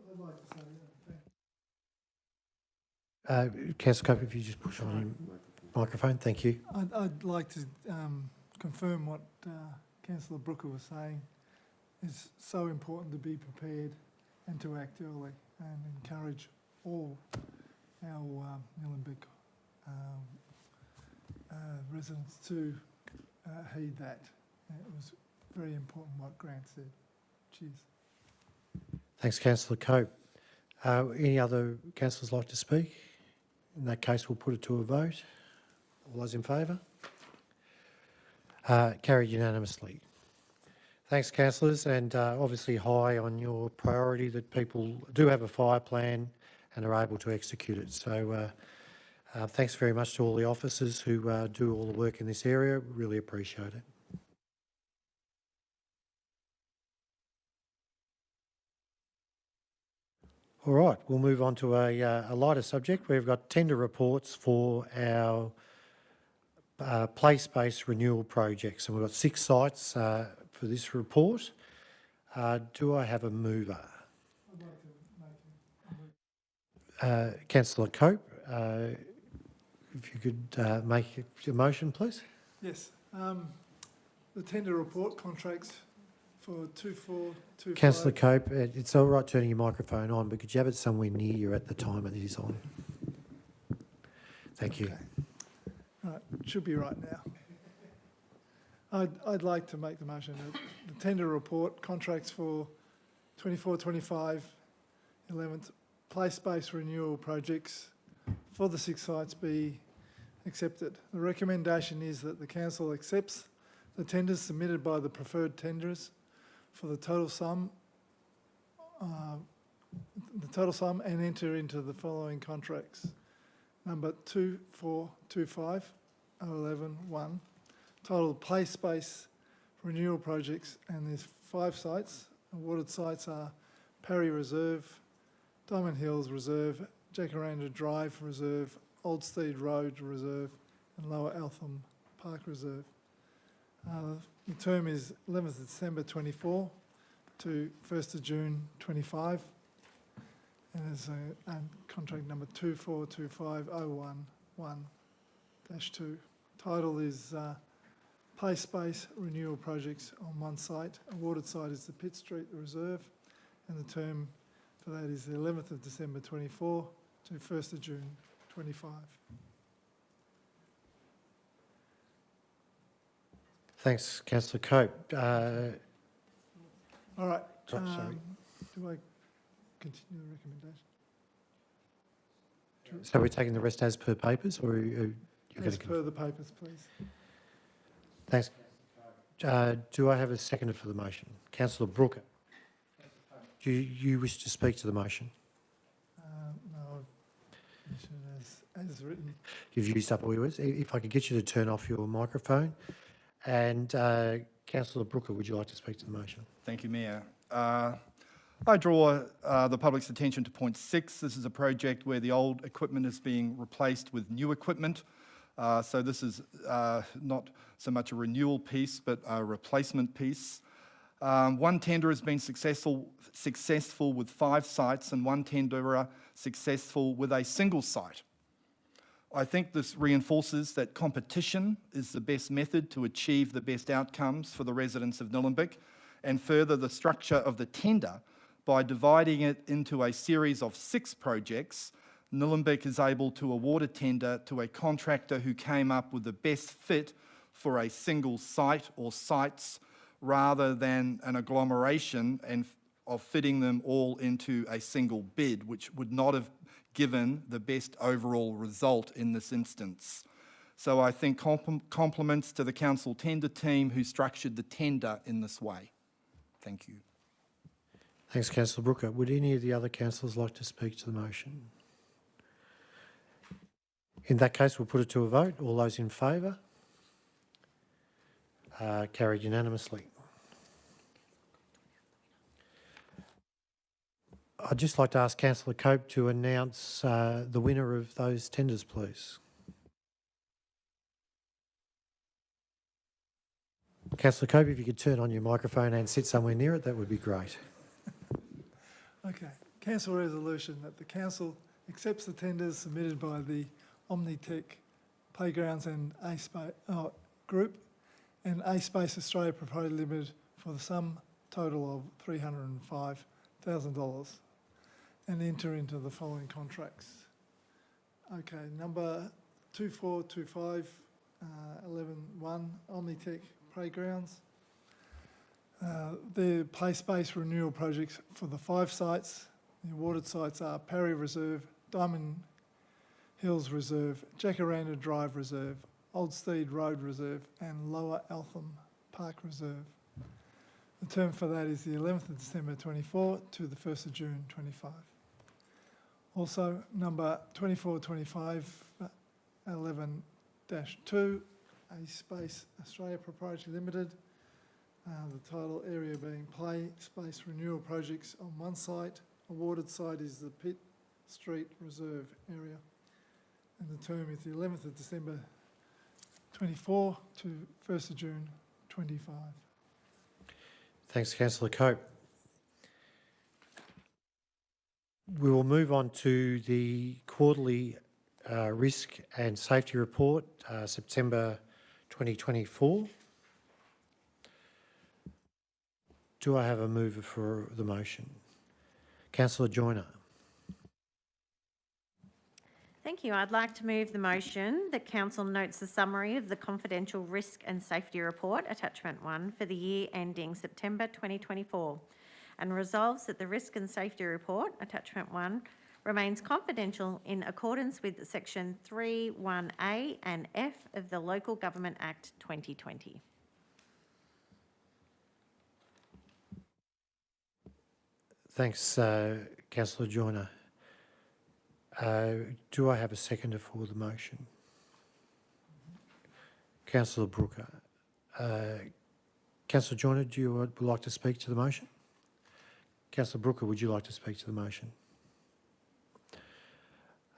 I'd like to say Councillor Cope, if you just push on your microphone, thank you. I'd like to confirm what Councillor Brooker was saying. It's so important to be prepared and to act early, and encourage all our Nillumbik residents to heed that. It was very important what Grant said. Cheers. Thanks, Councillor Cope. Any other councillors like to speak? In that case, we'll put it to a vote. All those in favour? Carried unanimously. Thanks, councillors, and obviously high on your priority that people do have a fire plan and are able to execute it. So thanks very much to all the officers who do all the work in this area. Really appreciate it. All right, we'll move on to a lighter subject. We've got tender reports for our place-based renewal projects, and we've got 6 sites for this report. Do I have a mover? Councillor Cope, if you could make your motion, please. Yes. The tender report contracts for 2425. Councillor Cope, it's all right turning your microphone on, but could you have it somewhere near you at the time it is on? Thank you. Okay. Right, should be right now. I'd like to make the motion that the tender report contracts for 24-25 11th place-based renewal projects for the 6 sites be accepted. The recommendation is that the council accepts the tenders submitted by the preferred tenderers for the total sum and enter into the following contracts. Number 2425 011 1. Total place-based renewal projects, and there's 5 sites. Awarded sites are Parry Reserve, Diamond Hills Reserve, Jacaranda Drive Reserve, Old Steed Road Reserve, and Lower Eltham Park Reserve. The term is 11th of December 24 to 1st of June 25, and there's a contract number 242501-1-2. Title is Place-Based Renewal Projects on one site. Awarded site is the Pitt Street Reserve, and the term for that is the 11th of December 24 to 1st of June 25. Thanks, Councillor Cope. All right. Sorry. Do I continue the recommendation? So we're taking the rest as per papers, or are you going As to? per the papers, please. Thanks. Do I have a seconder for the motion? Councillor Brooker. Do you wish to speak to the motion? No, as written. You've used up all yours. If I could get you to turn off your microphone. And Councillor Brooker, would you like to speak to the motion? Thank you, Mayor. I draw the public's attention to point 6. This is a project where the old equipment is being replaced with new equipment. So this is not so much a renewal piece, but a replacement piece. One tender has been successful with 5 sites and one tenderer successful with a single site. I think this reinforces that competition is the best method to achieve the best outcomes for the residents of Nillumbik, and further the structure of the tender by dividing it into a series of 6 projects. Nillumbik is able to award a tender to a contractor who came up with the best fit for a single site or sites, rather than an agglomeration of fitting them all into a single bid, which would not have given the best overall result in this instance. So I think compliments to the council tender team who structured the tender in this way. Thank you. Thanks, Councillor Brooker. Would any of the other councillors like to speak to the motion? In that case, we'll put it to a vote. All those in favour? Carried unanimously. I'd just like to ask Councillor Cope to announce the winner of those tenders, please. Councillor Cope, if you could turn on your microphone and sit somewhere near it, that would be great. Okay. Council resolution that the council accepts the tenders submitted by the Omnitech Playgrounds and Group and A Space Australia Proprietary Limited for the sum total of $305,000 and enter into the following contracts. Okay, number 2425 11-1 Omnitech Playgrounds. The play space renewal projects for the 5 sites. The awarded sites are Parry Reserve, Diamond Hills Reserve, Jacaranda Drive Reserve, Old Steed Road Reserve and Lower Eltham Park Reserve. The term for that is the 11th of December 24 to the 1st of June 25. Also, number 2425 11-2, A Space Australia Proprietary Limited. The title area being Play Space Renewal Projects on one site. Awarded site is the Pitt Street Reserve area. And the term is the 11th of December 24 to 1st of June 25. Thanks, Councillor Cope. We will move on to the quarterly risk and safety report, September 2024. Do I have a mover for the motion? Councillor Joyner. Thank you. I'd like to move the motion that Council notes the summary of the confidential risk and safety report, attachment 1, for the year ending September 2024, and resolves that the risk and safety report, attachment 1, remains confidential in accordance with section 3(1)(a) and F of the Local Government Act 2020. Thanks, Councillor Joyner. Do I have a seconder for the motion? Councillor Brooker. Councillor Joyner, do you would like to speak to the motion? Councillor Brooker, would you like to speak to the motion?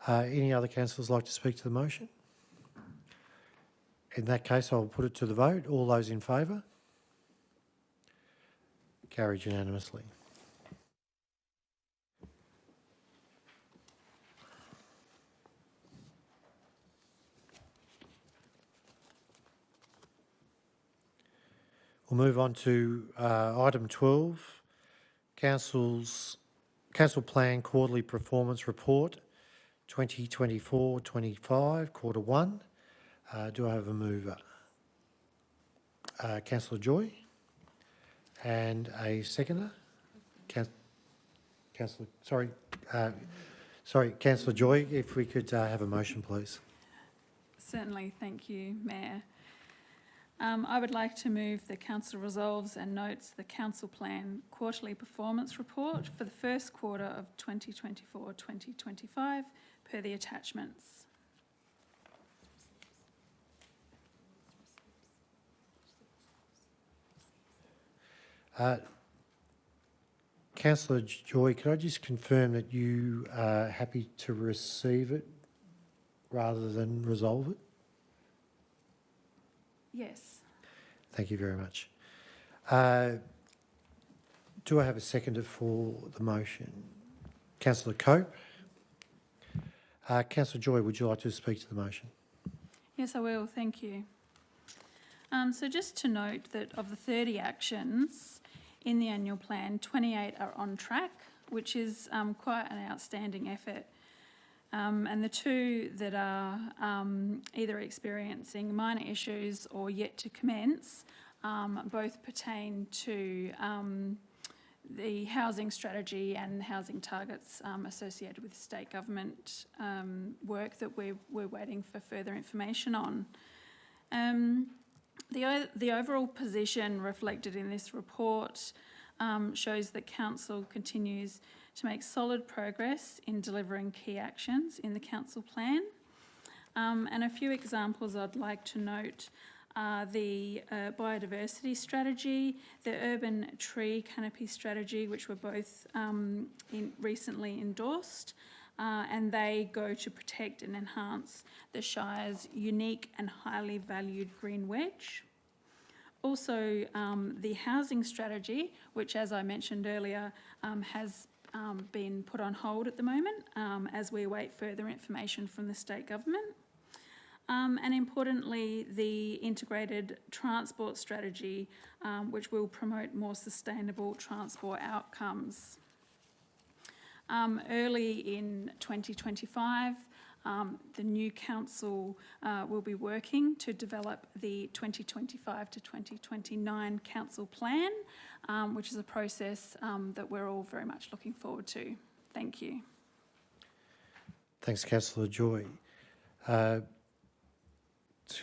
Any other councillors like to speak to the motion? In that case, I'll put it to the vote. All those in favour? Carried unanimously. We'll move on to item 12, Council Plan Quarterly Performance Report 2024-25, Quarter 1. Do I have a mover? Councillor Joy. And a seconder? Councillor Joy, if we could have a motion, please. Certainly, thank you, Mayor. I would like to move the Council resolves and notes the Council Plan Quarterly Performance Report for the first quarter of 2024-2025 per the attachments. Councillor Joy, could I just confirm that you are happy to receive it rather than resolve it? Yes. Thank you very much. Do I have a seconder for the motion? Councillor Cope. Councillor Joy, would you like to speak to the motion? Yes, I will. Thank you. So just to note that of the 30 actions in the annual plan, 28 are on track, which is quite an outstanding effort. And the two that are either experiencing minor issues or yet to commence both pertain to the housing strategy and housing targets associated with state government work that we're waiting for further information on. The overall position reflected in this report shows that Council continues to make solid progress in delivering key actions in the Council plan. And a few examples I'd like to note are the biodiversity strategy, the urban tree canopy strategy, which were both recently endorsed, and they go to protect and enhance the Shire's unique and highly valued green wedge. Also, the housing strategy, which, as I mentioned earlier, has been put on hold at the moment as we await further information from the state government. And importantly, the integrated transport strategy, which will promote more sustainable transport outcomes. Early in 2025, the new council will be working to develop the 2025 to 2029 council plan, which is a process that we're all very much looking forward to. Thank you. Thanks, Councillor Joy.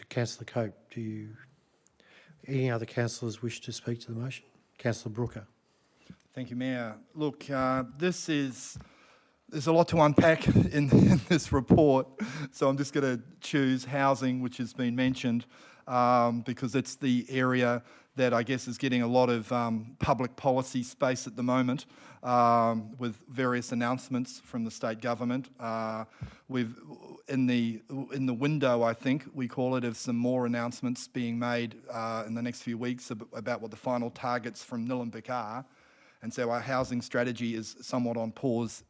Councillor Cope, any other councillors wish to speak to the motion? Councillor Brooker. Thank you, Mayor. Look, there's a lot to unpack in this report, so I'm just going to choose housing, which has been mentioned, because it's the area that I guess is getting a lot of public policy space at the moment, with various announcements from the state government. We've in the window, I think we call it, of some more announcements being made in the next few weeks about what the final targets from Nillumbik are. And so our housing strategy is somewhat on pause,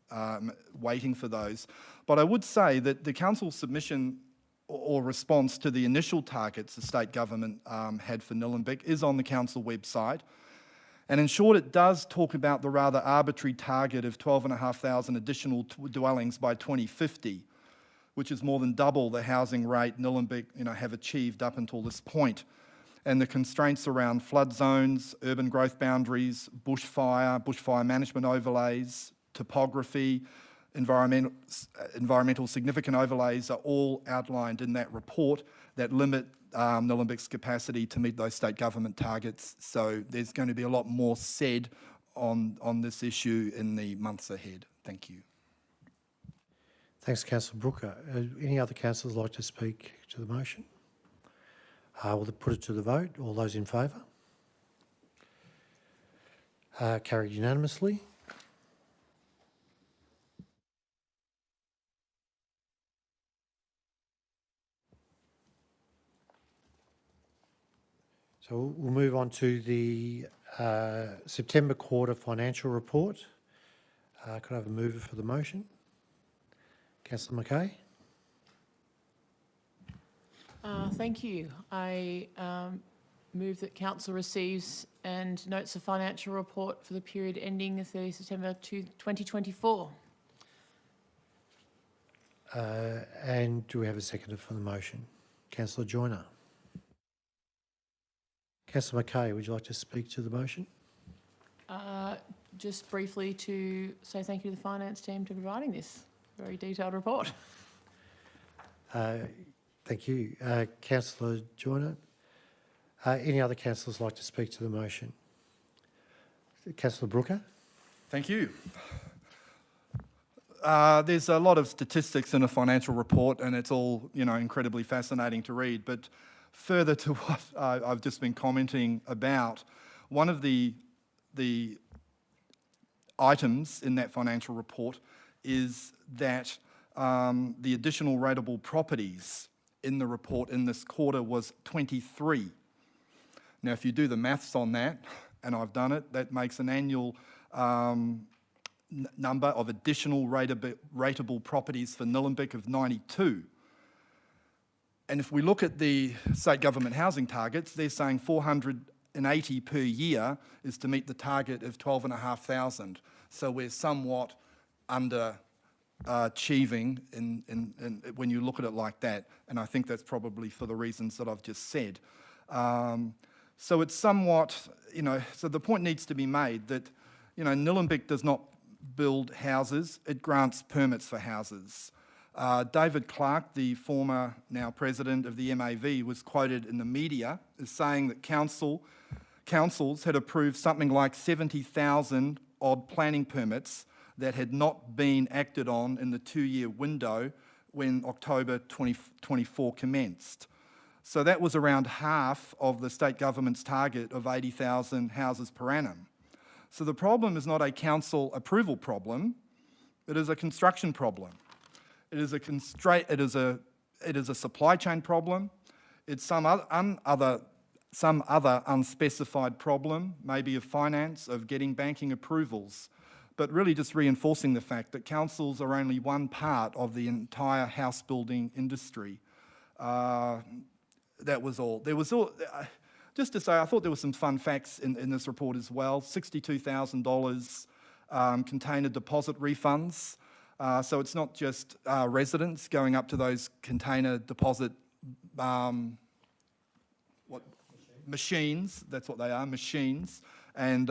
waiting for those. But I would say that the council's submission or response to the initial targets the state government had for Nillumbik is on the council website. And in short, it does talk about the rather arbitrary target of 12,500 additional dwellings by 2050, which is more than double the housing rate Nillumbik have achieved up until this point. And the constraints around flood zones, urban growth boundaries, bushfire management overlays, topography, environmental significant overlays are all outlined in that report that limit Nillumbik's capacity to meet those state government targets. So there's going to be a lot more said on this issue in the months ahead. Thank you. Thanks, Councillor Brooker. Any other councillors like to speak to the motion? We'll put it to the vote. All those in favour? Carried unanimously. So we'll move on to the September quarter financial report. Could I have a mover for the motion? Councillor Mackay. Thank you. I move that Council receives and notes the financial report for the period ending 30 September 2024. And do we have a seconder for the motion? Councillor Joyner. Councillor Mackay, would you like to speak to the motion? Just briefly to say thank you to the finance team for providing this very detailed report. Thank you. Councillor Joyner. Any other councillors like to speak to the motion? Councillor Brooker. Thank you. There's a lot of statistics in a financial report, and it's all incredibly fascinating to read. But further to what I've just been commenting about, one of the items in that financial report is that the additional rateable properties in the report in this quarter was 23. Now, if you do the maths on that and I've done it, that makes an annual number of additional rateable properties for Nillumbik of 92. And if we look at the state government housing targets, they're saying 480 per year is to meet the target of 12,500. So we're somewhat under achieving when you look at it like that, and I think that's probably for the reasons that I've just said. So it's somewhat, so the point needs to be made that, Nillumbik does not build houses, it grants permits for houses. David Clark, the former now president of the MAV, was quoted in the media as saying that councils had approved something like 70,000 odd planning permits that had not been acted on in the 2-year window when October 2024 commenced. So that was around half of the state government's target of 80,000 houses per annum. So the problem is not a council approval problem, it is a construction problem. It is a supply chain problem. It's some other unspecified problem, maybe of finance, of getting banking approvals, but really just reinforcing the fact that councils are only one part of the entire house building industry. That was all. Just to say, I thought there were some fun facts in this report as well. $62,000 container deposit refunds. So it's not just residents going up to those container deposit machines, that's what they are, machines, and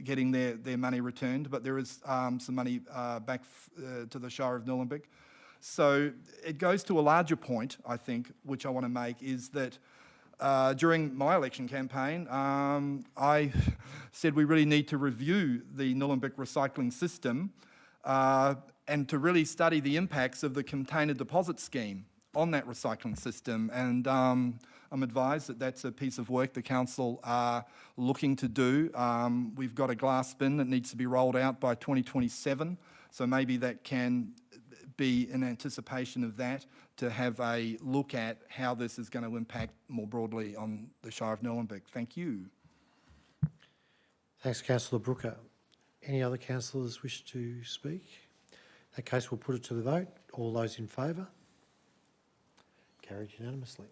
getting their money returned, but there is some money back to the Shire of Nillumbik. So it goes to a larger point, I think, which I want to make, is that during my election campaign, I said we really need to review the Nillumbik recycling system and to really study the impacts of the container deposit scheme on that recycling system. And I'm advised that that's a piece of work the council are looking to do. We've got a glass bin that needs to be rolled out by 2027, so maybe that can be in anticipation of that, to have a look at how this is going to impact more broadly on the Shire of Nillumbik. Thank you. Thanks, Councillor Brooker. Any other councillors wish to speak? In that case, we'll put it to the vote. All those in favour? Carried unanimously.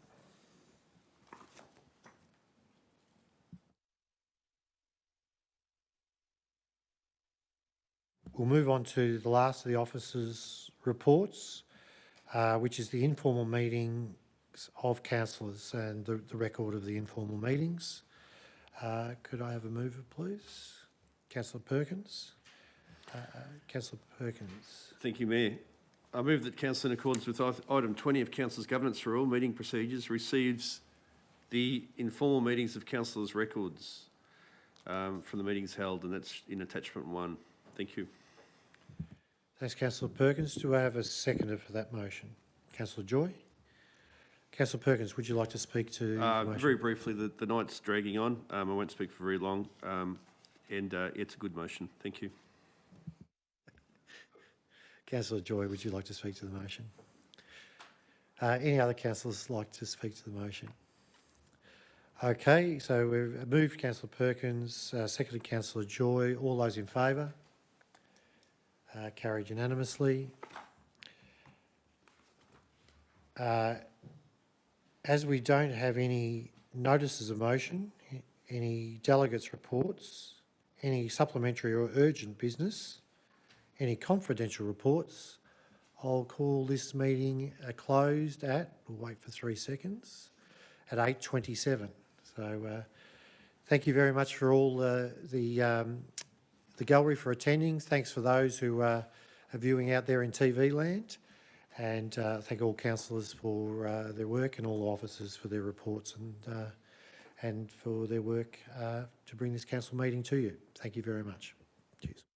We'll move on to the last of the officers' reports, which is the informal meetings of councillors and the record of the informal meetings. Could I have a mover, please? Councillor Perkins. Councillor Perkins. Thank you, Mayor. I move that Council, in accordance with item 20 of Council's Governance Rule, meeting procedures, receives the informal meetings of councillors' records from the meetings held, and that's in attachment 1. Thank you. Thanks, Councillor Perkins. Do I have a seconder for that motion? Councillor Joy. Councillor Perkins, would you like to speak to the motion? Very briefly, the night's dragging on. I won't speak for very long, and it's a good motion. Thank you. Councillor Joy, would you like to speak to the motion? Any other councillors like to speak to the motion? Okay, so we've moved Councillor Perkins, seconded Councillor Joy. All those in favour? Carried unanimously. As we don't have any notices of motion, any delegates' reports, any supplementary or urgent business, any confidential reports, I'll call this meeting closed at, we'll wait for 3 seconds, at 8:27. So thank you very much for all the gallery for attending. Thanks for those who are viewing out there in TV land. And thank all councillors for their work and all officers for their reports and for their work to bring this council meeting to you. Thank you very much. Cheers.